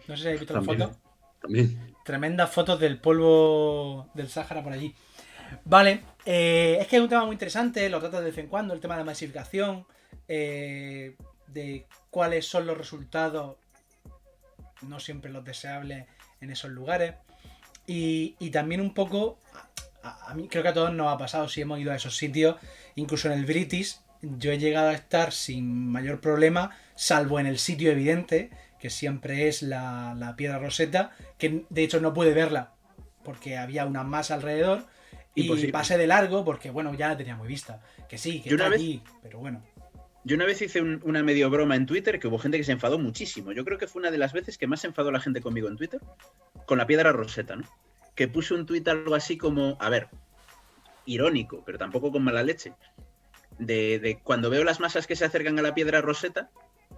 No sé si habéis visto las fotos. También. Tremendas fotos del polvo del Sáhara por allí. Vale, es que es un tema muy interesante, lo trato de vez en cuando, el tema de masificación, de cuáles son los resultados, no siempre los deseables en esos lugares. Y también un poco, a mí creo que a todos nos ha pasado si hemos ido a esos sitios, incluso en el British, yo he llegado a estar sin mayor problema, salvo en el sitio evidente, que siempre es la piedra Rosetta, que de hecho no pude verla porque había una masa alrededor y pasé de largo porque bueno, ya la tenía muy vista, que sí, que está allí, pero bueno. Yo una vez hice una medio broma en Twitter que hubo gente que se enfadó muchísimo. Yo creo que fue una de las veces que más se enfadó la gente conmigo en Twitter con la piedra Rosetta, ¿no? Que puse un tuit algo así como, a ver, irónico, pero tampoco con mala leche, de cuando veo las masas que se acercan a la piedra Rosetta,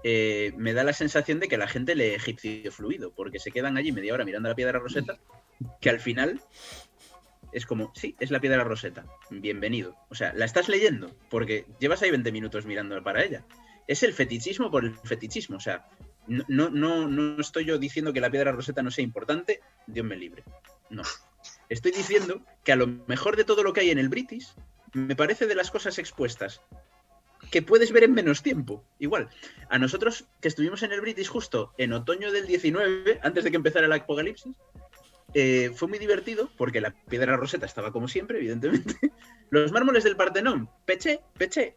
me da la sensación de que la gente lee egipcio fluido, porque se quedan allí media hora mirando la piedra Rosetta, que al final es como, sí, es la piedra Rosetta, bienvenido. O sea, la estás leyendo, porque llevas ahí 20 minutos mirando para ella. Es el fetichismo por el fetichismo, o sea, no estoy yo diciendo que la piedra Rosetta no sea importante, Dios me libre. No. Estoy diciendo que a lo mejor de todo lo que hay en el British, me parece de las cosas expuestas que puedes ver en menos tiempo. Igual, a nosotros que estuvimos en el British justo en otoño del 19, antes de que empezara el apocalipsis, fue muy divertido porque la piedra Rosetta estaba como siempre, evidentemente. Los mármoles del Partenón, peché.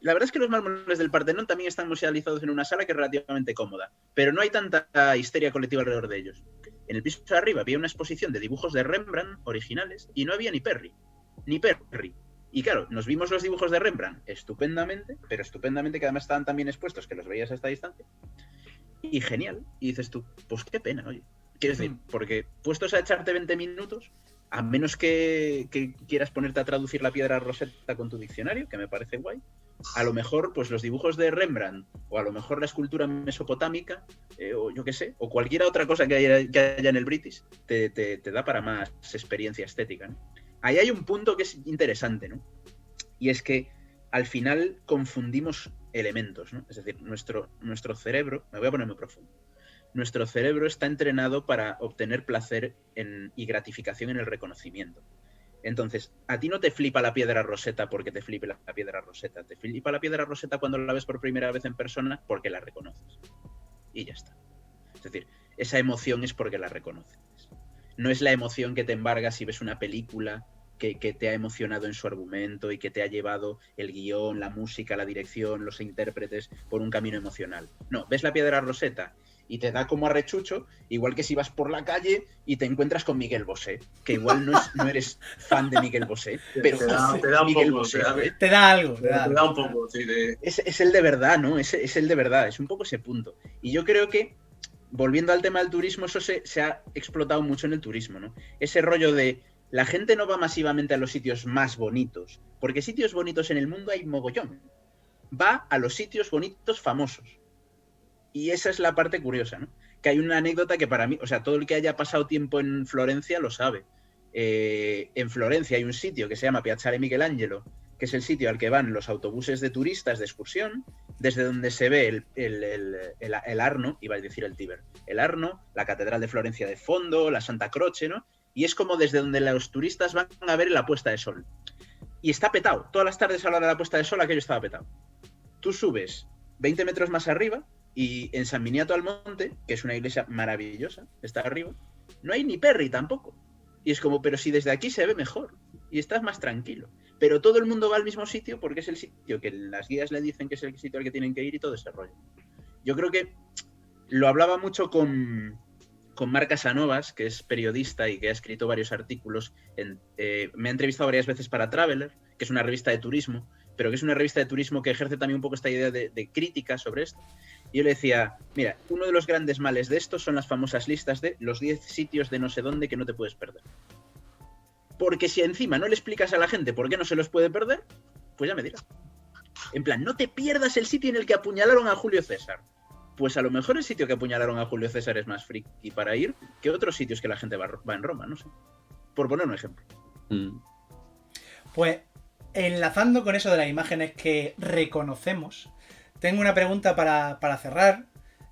La verdad es que los mármoles del Partenón también están musealizados en una sala que es relativamente cómoda, pero no hay tanta histeria colectiva alrededor de ellos. En el piso de arriba había una exposición de dibujos de Rembrandt originales y no había ni Perry. Y claro, nos vimos los dibujos de Rembrandt estupendamente, pero estupendamente, que además estaban tan bien expuestos que los veías a esta distancia. Y genial. Y dices tú, pues qué pena, oye. Quiero decir, porque puestos a echarte 20 minutos, a menos que quieras ponerte a traducir la piedra Rosetta con tu diccionario, que me parece guay, a lo mejor pues los dibujos de Rembrandt, o a lo mejor la escultura mesopotámica, o yo qué sé, o cualquier otra cosa que haya en el British, te da para más experiencia estética, ¿no? Ahí hay un punto que es interesante, ¿no? Y es que al final confundimos elementos, ¿no? Es decir, nuestro cerebro, me voy a poner muy profundo, nuestro cerebro está entrenado para obtener placer y gratificación en el reconocimiento. Entonces, a ti no te flipa la piedra Rosetta porque te flipe la piedra Rosetta. Te flipa la piedra Rosetta cuando la ves por primera vez en persona porque la reconoces. Y ya está. Es decir, esa emoción es porque la reconoces. No es la emoción que te embarga si ves una película que te ha emocionado en su argumento y que te ha llevado el guión, la música, la dirección, los intérpretes por un camino emocional. No, ves la piedra Rosetta y te da como arrechucho, igual que si vas por la calle y te encuentras con Miguel Bosé, que igual no eres fan de Miguel Bosé, pero te da un Miguel poco, Bosé, te da algo. te da un poco, sí, es el de verdad, ¿no? Es el de verdad, es un poco ese punto. Y yo creo que, volviendo al tema del turismo, eso se ha explotado mucho en el turismo, ¿no? Ese rollo de la gente no va masivamente a los sitios más bonitos, porque sitios bonitos en el mundo hay mogollón. Va a los sitios bonitos famosos. Y esa es la parte curiosa, ¿no? Que hay una anécdota que para mí, o sea, todo el que haya pasado tiempo en Florencia lo sabe. En Florencia hay un sitio que se llama Piazzale Michelangelo, que es el sitio al que van los autobuses de turistas de excursión, desde donde se ve el Arno, iba a decir el Tíber, el Arno, la Catedral de Florencia de fondo, la Santa Croce, ¿no? Y es como desde donde los turistas van a ver la puesta de sol. Y está petado. Todas las tardes a la hora de la puesta de sol aquello estaba petado. Tú subes 20 metros más arriba y en San Miniato al Monte, que es una iglesia maravillosa, está arriba, no hay ni Perry tampoco. Y es como, pero si desde aquí se ve mejor y estás más tranquilo. Pero todo el mundo va al mismo sitio porque es el sitio que las guías le dicen que es el sitio al que tienen que ir y todo ese rollo. Yo creo que lo hablaba mucho con Marc Casanovas, que es periodista y que ha escrito varios artículos. Me ha entrevistado varias veces para Traveler, que es una revista de turismo, pero que es una revista de turismo que ejerce también un poco esta idea de crítica sobre esto. Y yo le decía, mira, uno de los grandes males de esto son las famosas listas de los 10 sitios de no sé dónde que no te puedes perder. Porque si encima no le explicas a la gente por qué no se los puede perder, pues ya me dirás. En plan, no te pierdas el sitio en el que apuñalaron a Julio César. Pues a lo mejor el sitio que apuñalaron a Julio César es más friki para ir que otros sitios que la gente va en Roma, no sé. Por poner un ejemplo. Pues, enlazando con eso de las imágenes que reconocemos, tengo una pregunta para cerrar.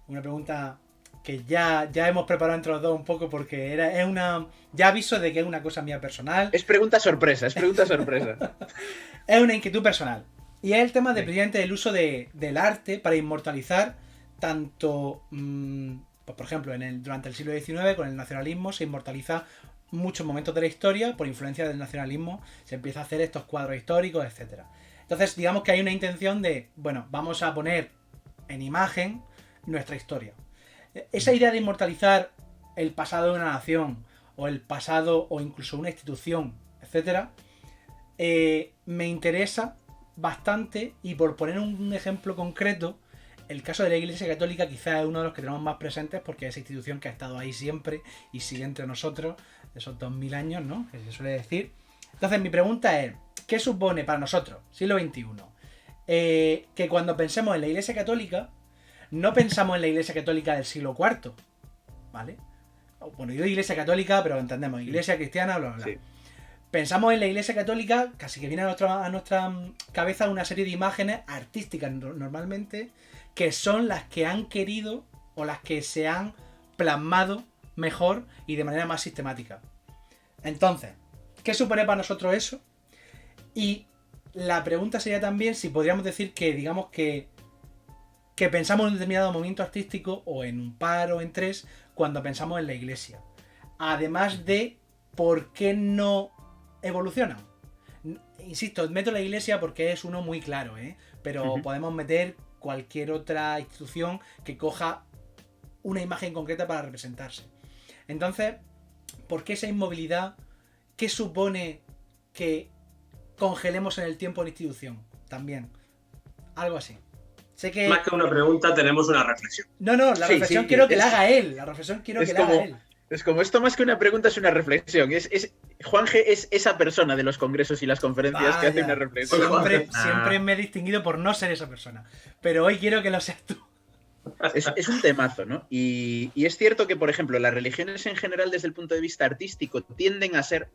Una pregunta que ya hemos preparado entre los dos un poco porque es una... Ya aviso de que es una cosa mía personal. Es pregunta sorpresa. Es una inquietud personal. Y es el tema de, precisamente, del uso del arte para inmortalizar tanto... pues, por ejemplo, durante el siglo XIX con el nacionalismo se inmortaliza muchos momentos de la historia. Por influencia del nacionalismo se empieza a hacer estos cuadros históricos, etcétera. Entonces, digamos que hay una intención de, bueno, vamos a poner en imagen nuestra historia. Esa idea de inmortalizar el pasado de una nación, o el pasado, o incluso una institución, etcétera, me interesa bastante. Y por poner un ejemplo concreto, el caso de la Iglesia Católica quizás es uno de los que tenemos más presentes, porque es esa institución que ha estado ahí siempre y sigue entre nosotros, esos 2000 años, ¿no?, que se suele decir. Entonces, mi pregunta es, ¿qué supone para nosotros, siglo XXI, que cuando pensemos en la Iglesia Católica, no pensamos en la Iglesia Católica del siglo IV, ¿vale? Bueno, yo digo Iglesia Católica, pero entendemos, Iglesia cristiana, bla, bla, bla. Sí. pensamos en la Iglesia Católica, casi que viene a nuestra cabeza una serie de imágenes artísticas normalmente, que son las que han querido o las que se han plasmado mejor y de manera más sistemática. Entonces, ¿qué supone para nosotros eso? Y la pregunta sería también si podríamos decir que, digamos que pensamos en un determinado movimiento artístico o en un par o en tres cuando pensamos en la Iglesia. Además de por qué no evolucionan. Insisto, meto la Iglesia porque es uno muy claro, pero podemos meter cualquier otra institución que coja una imagen concreta para representarse. Entonces, ¿por qué esa inmovilidad? ¿Qué supone que congelemos en el tiempo la institución? También. Algo así. Sé que... Más que una pregunta, tenemos una reflexión. No, la reflexión quiero que la haga él. La reflexión quiero que la haga él. Es como esto más que una pregunta, es una reflexión. Juanje es esa persona de los congresos y las conferencias que hace una reflexión. Siempre me he distinguido por no ser esa persona. Pero hoy quiero que lo seas tú. Es un temazo, ¿no? Y es cierto que, por ejemplo, las religiones en general, desde el punto de vista artístico, tienden a ser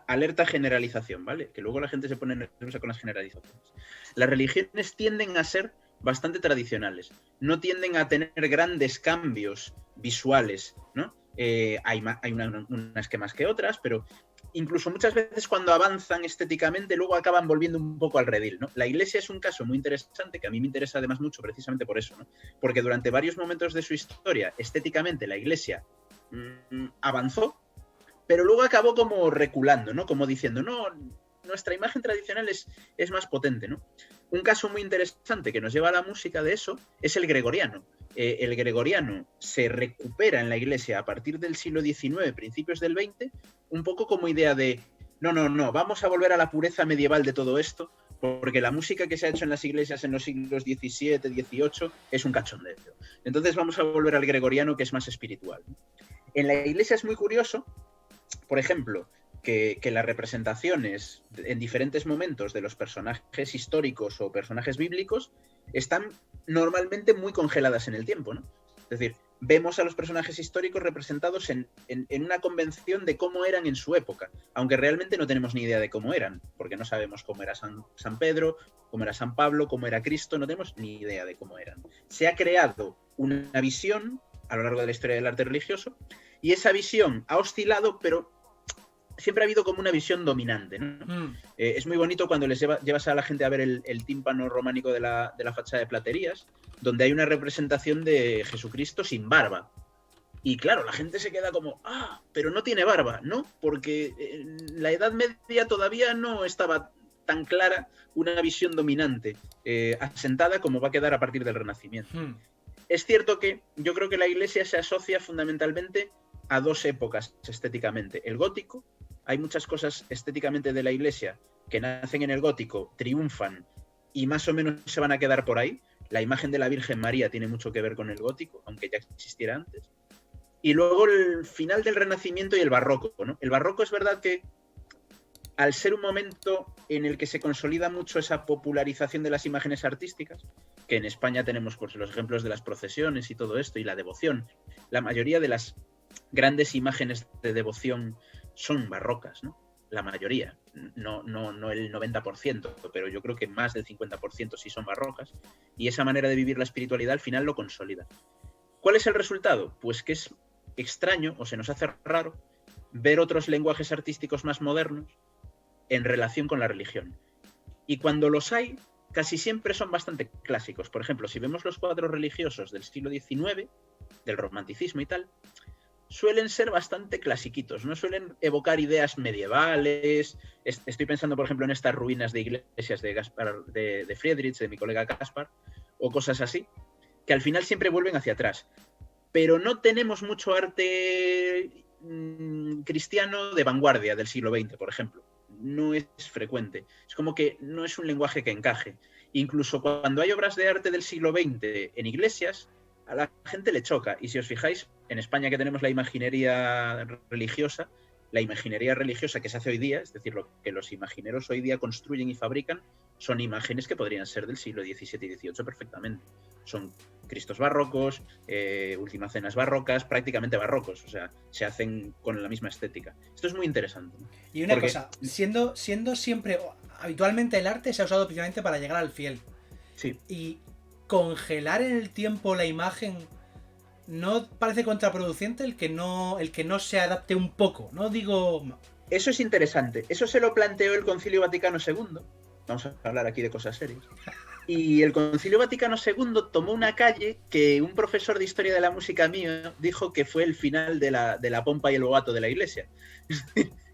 alerta generalización, ¿vale? Que luego la gente se pone nerviosa con las generalizaciones. Las religiones tienden a ser bastante tradicionales. No tienden a tener grandes cambios visuales, ¿no? Hay unas que más que otras, pero incluso muchas veces cuando avanzan estéticamente luego acaban volviendo un poco al redil, ¿no? La Iglesia es un caso muy interesante, que a mí me interesa además mucho precisamente por eso, ¿no? Porque durante varios momentos de su historia, estéticamente la Iglesia avanzó, pero luego acabó como reculando, ¿no? Como diciendo, no, nuestra imagen tradicional es más potente, ¿no? Un caso muy interesante que nos lleva a la música de eso es el gregoriano. El gregoriano se recupera en la Iglesia a partir del siglo XIX, principios del XX, un poco como idea de no, vamos a volver a la pureza medieval de todo esto, porque la música que se ha hecho en las iglesias en los siglos XVII, XVIII es un cachondeo. Entonces vamos a volver al gregoriano, que es más espiritual. En la Iglesia es muy curioso, por ejemplo, que las representaciones en diferentes momentos de los personajes históricos o personajes bíblicos están normalmente muy congeladas en el tiempo, ¿no? Es decir, vemos a los personajes históricos representados en una convención de cómo eran en su época, aunque realmente no tenemos ni idea de cómo eran, porque no sabemos cómo era San Pedro, cómo era San Pablo, cómo era Cristo, no tenemos ni idea de cómo eran. Se ha creado una visión a lo largo de la historia del arte religioso y esa visión ha oscilado, pero siempre ha habido como una visión dominante, ¿no? Es muy bonito cuando les llevas a la gente a ver el tímpano románico de la fachada de Platerías, donde hay una representación de Jesucristo sin barba. Y claro, la gente se queda como, pero no tiene barba, ¿no? Porque en la Edad Media todavía no estaba tan clara una visión dominante, asentada como va a quedar a partir del Renacimiento. Es cierto que yo creo que la Iglesia se asocia fundamentalmente a dos épocas estéticamente. El gótico, hay muchas cosas estéticamente de la Iglesia que nacen en el gótico, triunfan y más o menos se van a quedar por ahí. La imagen de la Virgen María tiene mucho que ver con el gótico, aunque ya existiera antes. Y luego el final del Renacimiento y el barroco, ¿no? El barroco es verdad que al ser un momento en el que se consolida mucho esa popularización de las imágenes artísticas, que en España tenemos pues, los ejemplos de las procesiones y todo esto, y la devoción, la mayoría de las grandes imágenes de devoción son barrocas, ¿no? La mayoría, no el 90%, pero yo creo que más del 50% sí son barrocas, y esa manera de vivir la espiritualidad al final lo consolida. ¿Cuál es el resultado? Pues que es extraño, o se nos hace raro, ver otros lenguajes artísticos más modernos en relación con la religión. Y cuando los hay, casi siempre son bastante clásicos. Por ejemplo, si vemos los cuadros religiosos del siglo XIX, del romanticismo y tal, suelen ser bastante clasiquitos, no suelen evocar ideas medievales. Estoy pensando, por ejemplo, en estas ruinas de iglesias de Friedrich, de mi colega Caspar, o cosas así, que al final siempre vuelven hacia atrás. Pero no tenemos mucho arte cristiano de vanguardia del siglo XX, por ejemplo. No es frecuente. Es como que no es un lenguaje que encaje. Incluso cuando hay obras de arte del siglo XX en iglesias, a la gente le choca. Y si os fijáis, en España que tenemos la imaginería religiosa, la imaginería religiosa que se hace hoy día, es decir, lo que los imagineros hoy día construyen y fabrican, son imágenes que podrían ser del siglo XVII y XVIII perfectamente. Son Cristos barrocos, últimas cenas barrocas, prácticamente barrocos, o sea, se hacen con la misma estética. Esto es muy interesante, ¿no? Y una Porque- cosa, siendo siempre, habitualmente el arte se ha usado precisamente para llegar al fiel. Sí, Y congelar en el tiempo la imagen, ¿no parece contraproducente el que no se adapte un poco? No digo... eso es interesante. Eso se lo planteó el Concilio Vaticano II. Vamos a hablar aquí de cosas serias. Y el Concilio Vaticano II tomó una calle que un profesor de historia de la música mío dijo que fue el final de la pompa y el boato de la iglesia.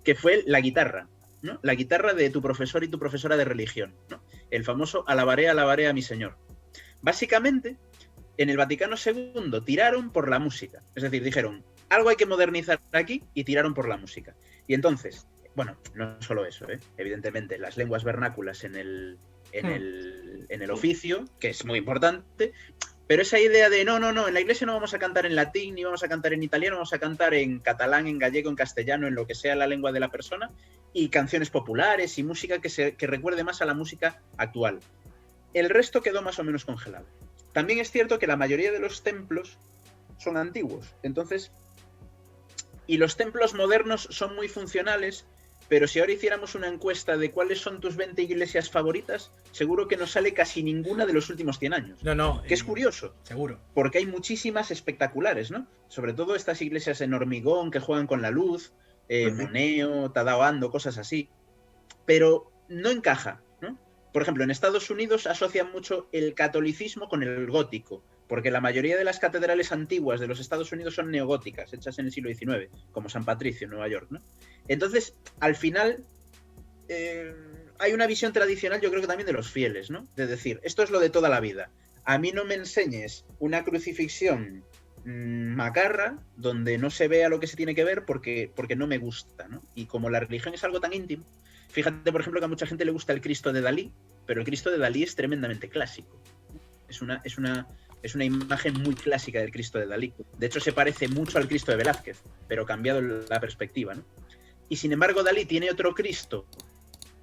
Que fue la guitarra, ¿no? La guitarra de tu profesor y tu profesora de religión, ¿no? El famoso alabaré a mi señor. Básicamente, en el Vaticano II tiraron por la música. Es decir, dijeron, algo hay que modernizar aquí y tiraron por la música. Y entonces, bueno, no solo eso, evidentemente, las lenguas vernáculas en el oficio, que es muy importante, pero esa idea de no, en la iglesia no vamos a cantar en latín, ni vamos a cantar en italiano, vamos a cantar en catalán, en gallego, en castellano, en lo que sea la lengua de la persona, y canciones populares y música que recuerde más a la música actual. El resto quedó más o menos congelado. También es cierto que la mayoría de los templos son antiguos, entonces, y los templos modernos son muy funcionales, pero si ahora hiciéramos una encuesta de cuáles son tus 20 iglesias favoritas, seguro que no sale casi ninguna de los últimos 100 años. No. Que es curioso, Seguro. porque hay muchísimas espectaculares, ¿no? Sobre todo estas iglesias en hormigón que juegan con la luz, moneo, Tadao Ando, cosas así. Pero no encaja, ¿no? Por ejemplo, en Estados Unidos asocian mucho el catolicismo con el gótico, porque la mayoría de las catedrales antiguas de los Estados Unidos son neogóticas, hechas en el siglo XIX, como San Patricio en Nueva York, ¿no? Entonces, al final, hay una visión tradicional, yo creo que también de los fieles, ¿no? De decir, esto es lo de toda la vida. A mí no me enseñes una crucifixión macarra, donde no se vea lo que se tiene que ver porque no me gusta, ¿no? Y como la religión es algo tan íntimo, fíjate, por ejemplo, que a mucha gente le gusta el Cristo de Dalí, pero el Cristo de Dalí es tremendamente clásico. Es una imagen muy clásica del Cristo de Dalí. De hecho, se parece mucho al Cristo de Velázquez, pero cambiado la perspectiva, ¿no? Y sin embargo, Dalí tiene otro Cristo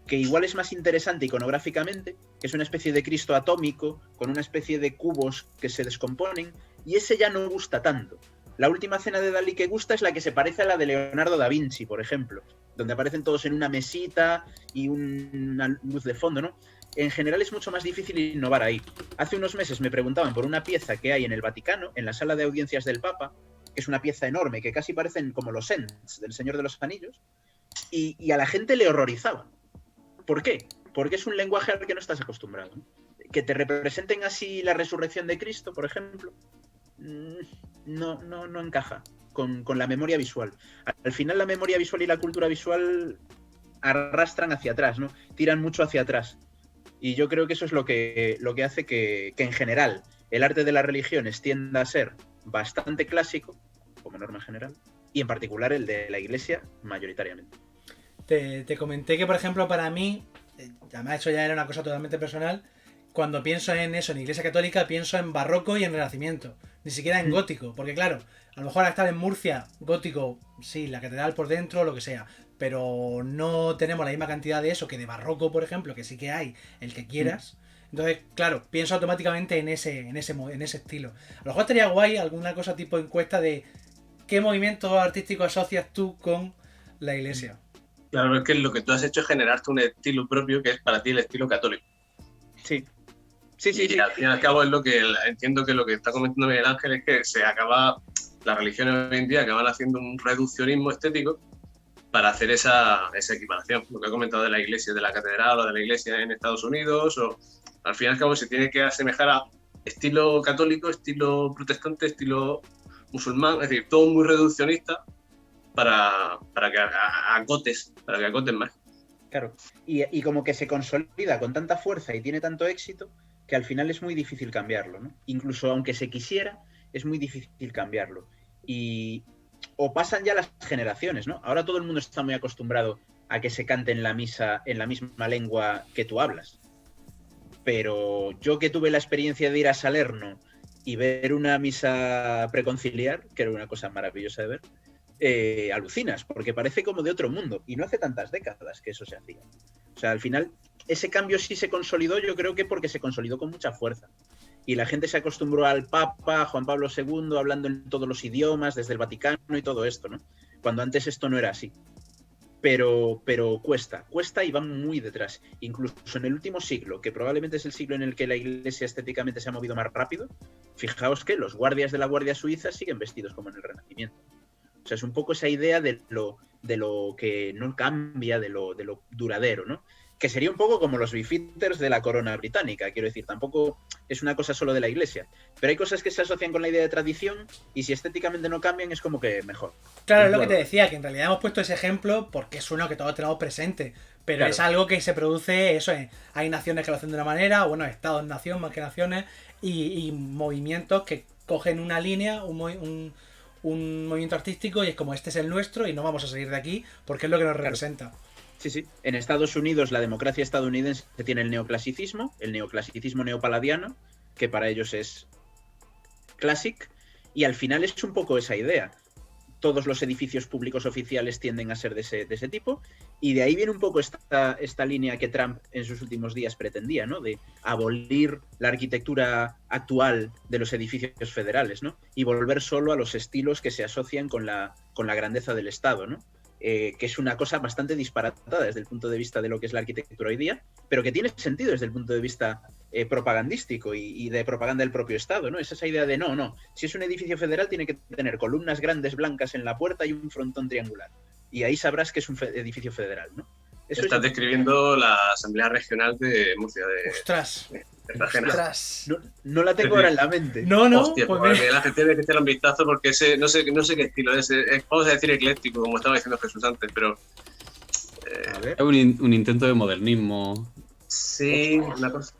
que igual es más interesante iconográficamente, que es una especie de Cristo atómico, con una especie de cubos que se descomponen, y ese ya no gusta tanto. La última cena de Dalí que gusta es la que se parece a la de Leonardo da Vinci, por ejemplo, donde aparecen todos en una mesita y una luz de fondo, ¿no? En general es mucho más difícil innovar ahí. Hace unos meses me preguntaban por una pieza que hay en el Vaticano, en la sala de audiencias del Papa, que es una pieza enorme, que casi parecen como los Ents del Señor de los Anillos, y a la gente le horrorizaba. ¿Por qué? Porque es un lenguaje al que no estás acostumbrado, ¿no? Que te representen así la resurrección de Cristo, por ejemplo, no encaja con la memoria visual. Al final la memoria visual y la cultura visual arrastran hacia atrás, ¿no? Tiran mucho hacia atrás. Y yo creo que eso es lo que hace que en general el arte de las religiones tienda a ser bastante clásico, como norma general, y en particular el de la iglesia mayoritariamente. Te comenté que, por ejemplo, para mí, además eso ya era una cosa totalmente personal, cuando pienso en eso, en Iglesia Católica, pienso en barroco y en Renacimiento, ni siquiera en gótico, porque claro, a lo mejor al estar en Murcia, gótico, sí, la catedral por dentro, lo que sea, pero no tenemos la misma cantidad de eso que de barroco, por ejemplo, que sí que hay, el que quieras. Entonces, claro, pienso automáticamente en ese estilo. A lo mejor estaría guay alguna cosa tipo encuesta de qué movimiento artístico asocias tú con la iglesia. Claro, es que lo que tú has hecho es generarte un estilo propio que es para ti el estilo católico. Sí. Y al fin y al cabo es lo que entiendo que lo que está comentando Miguel Ángel es que las religiones hoy en día acaban haciendo un reduccionismo estético para hacer esa equiparación. Lo que he comentado de la iglesia, de la catedral o de la iglesia en Estados Unidos, o al fin y al cabo se tiene que asemejar a estilo católico, estilo protestante, estilo musulmán, es decir, todo muy reduccionista para que acotes más. Claro, y como que se consolida con tanta fuerza y tiene tanto éxito que al final es muy difícil cambiarlo, ¿no? Incluso aunque se quisiera, es muy difícil cambiarlo. O pasan ya las generaciones, ¿no? Ahora todo el mundo está muy acostumbrado a que se cante en la misa en la misma lengua que tú hablas. Pero yo que tuve la experiencia de ir a Salerno y ver una misa preconciliar, que era una cosa maravillosa de ver, alucinas, porque parece como de otro mundo. Y no hace tantas décadas que eso se hacía. O sea, al final, ese cambio sí se consolidó, yo creo que porque se consolidó con mucha fuerza. Y la gente se acostumbró al Papa, Juan Pablo II, hablando en todos los idiomas, desde el Vaticano y todo esto, ¿no? Cuando antes esto no era así. Pero cuesta y va muy detrás. Incluso en el último siglo, que probablemente es el siglo en el que la Iglesia estéticamente se ha movido más rápido, fijaos que los guardias de la Guardia Suiza siguen vestidos como en el Renacimiento. O sea, es un poco esa idea de lo que no cambia, de lo duradero, ¿no? Que sería un poco como los beefeaters de la corona británica, quiero decir, tampoco es una cosa solo de la Iglesia, pero hay cosas que se asocian con la idea de tradición y si estéticamente no cambian es como que mejor. Claro, es lo que te decía, que en realidad hemos puesto ese ejemplo porque es uno que todos tenemos presente, pero Claro. es algo que se produce, eso, hay naciones que lo hacen de una manera, bueno, estados-nación más que naciones, y movimientos que cogen una línea, un movimiento artístico y es como este es el nuestro y no vamos a salir de aquí porque es lo que nos representa. Sí, sí. En Estados Unidos, la democracia estadounidense tiene el neoclasicismo neopaladiano, que para ellos es classic, y al final es un poco esa idea. Todos los edificios públicos oficiales tienden a ser de ese tipo, y de ahí viene un poco esta línea que Trump en sus últimos días pretendía, ¿no? De abolir la arquitectura actual de los edificios federales, ¿no? Y volver solo a los estilos que se asocian con la grandeza del Estado, ¿no? Que es una cosa bastante disparatada desde el punto de vista de lo que es la arquitectura hoy día, pero que tiene sentido desde el punto de vista propagandístico y de propaganda del propio Estado, ¿no? Es esa idea de no, si es un edificio federal tiene que tener columnas grandes blancas en la puerta y un frontón triangular. Y ahí sabrás que es un edificio federal, ¿no? Eso Estás es... describiendo la Asamblea Regional de Murcia, de ostras. Cartagena. No la tengo ahora en la mente. No, Hostia, pues pues mira. la gente tiene que echarle un vistazo porque ese, no sé qué estilo es. Vamos a decir ecléctico, como estaba diciendo Jesús antes, pero A ver, Es un intento de modernismo. sí, una cosa.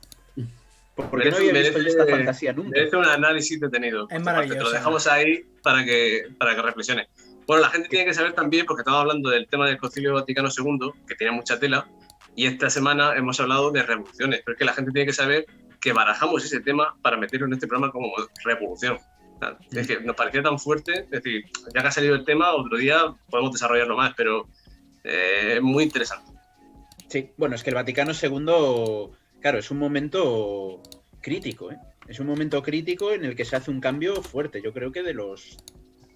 porque no había visto yo esta fantasía nunca. Merece un análisis detenido. Es Te maravilloso. lo dejamos ahí para que reflexiones. Bueno, la gente tiene que saber también, porque estamos hablando del tema del Concilio Vaticano II, que tiene mucha tela, y esta semana hemos hablado de revoluciones, pero es que la gente tiene que saber que barajamos ese tema para meterlo en este programa como revolución. Es que nos parecía tan fuerte, es decir, ya que ha salido el tema, otro día podemos desarrollarlo más, pero es muy interesante. Sí, bueno, es que el Vaticano II, claro, es un momento crítico, ¿eh? Es un momento crítico en el que se hace un cambio fuerte. Yo creo que de los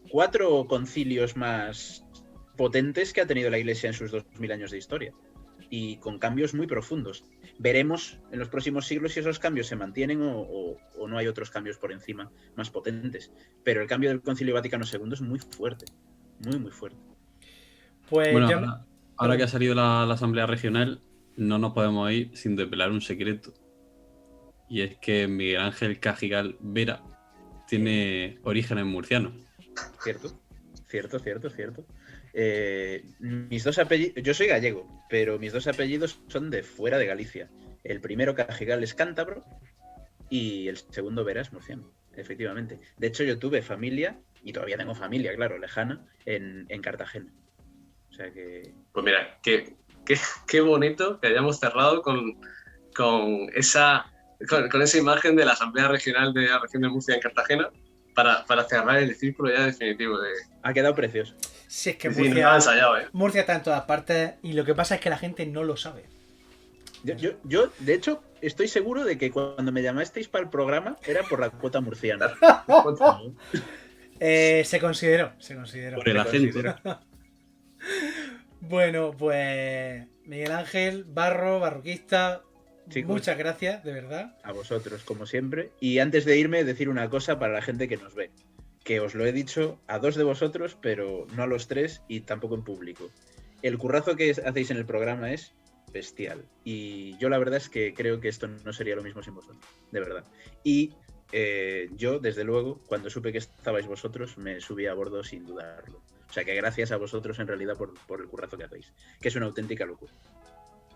4 concilios más potentes que ha tenido la Iglesia en sus 2000 años de historia. Y con cambios muy profundos. Veremos en los próximos siglos si esos cambios se mantienen o no hay otros cambios por encima más potentes. Pero el cambio del Concilio Vaticano II es muy fuerte. Muy, muy fuerte. Pues Bueno, yo... ahora que ha salido la Asamblea Regional, no nos podemos ir sin desvelar un secreto. Y es que Miguel Ángel Cajigal Vera tiene orígenes murcianos. Cierto. Mis dos apellidos, yo soy gallego, pero mis dos apellidos son de fuera de Galicia. El primero, Cajigal, es cántabro y el segundo, Vera, es murciano, efectivamente. De hecho, yo tuve familia, y todavía tengo familia, claro, lejana, en Cartagena. O sea que... Pues mira, qué bonito que hayamos cerrado con esa imagen de la Asamblea Regional de la Región de Murcia en Cartagena para cerrar el círculo ya definitivo. Ha quedado precioso. Si es que Sí, no lo he ensayado, ¿eh? Murcia está en todas partes y lo que pasa es que la gente no lo sabe. Yo, de hecho, estoy seguro de que cuando me llamasteis para el programa era por la cuota murciana. Se consideró. Por el acento. Bueno, pues Miguel Ángel, barroquista, Chicos, muchas gracias, de verdad. a vosotros, como siempre. Y antes de irme, decir una cosa para la gente que nos ve. Que os lo he dicho a 2 de vosotros, pero no a los 3 y tampoco en público. El currazo que hacéis en el programa es bestial. Y yo la verdad es que creo que esto no sería lo mismo sin vosotros, de verdad. Y yo, desde luego, cuando supe que estabais vosotros, me subí a bordo sin dudarlo. O sea que gracias a vosotros en realidad por el currazo que hacéis, que es una auténtica locura.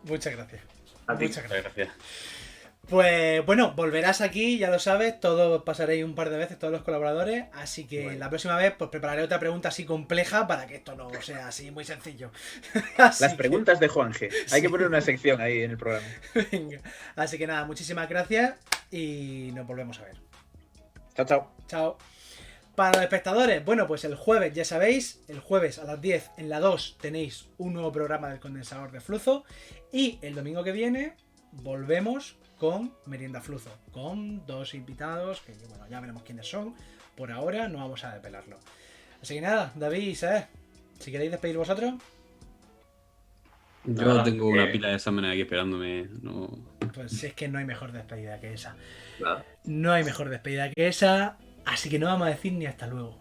Muchas gracias. A ti. Muchas gracias. Gracias. Pues bueno, volverás aquí, ya lo sabes, todos pasaréis un par de veces, todos los colaboradores, así que Bueno. la próxima vez pues prepararé otra pregunta así compleja para que esto no sea así muy sencillo. Así Las que- preguntas de Juanje. Hay Sí. que poner una sección ahí en el programa. Venga. Así que nada, muchísimas gracias y nos volvemos a ver. Chao, chao. Chao. Para los espectadores, bueno, pues el jueves, ya sabéis, el jueves a las 10 en la 2 tenéis un nuevo programa del Condensador de Fluzo. Y el domingo que viene volvemos con Merienda Fluzo, con 2 invitados, que bueno, ya veremos quiénes son. Por ahora no vamos a depelarlo. Así que nada, David, Isaac, si queréis despedir vosotros. Yo tengo una pila de exámenes aquí esperándome. No. Pues es que no hay mejor despedida que esa. Nada. No hay mejor despedida que esa. Así que no vamos a decir ni hasta luego.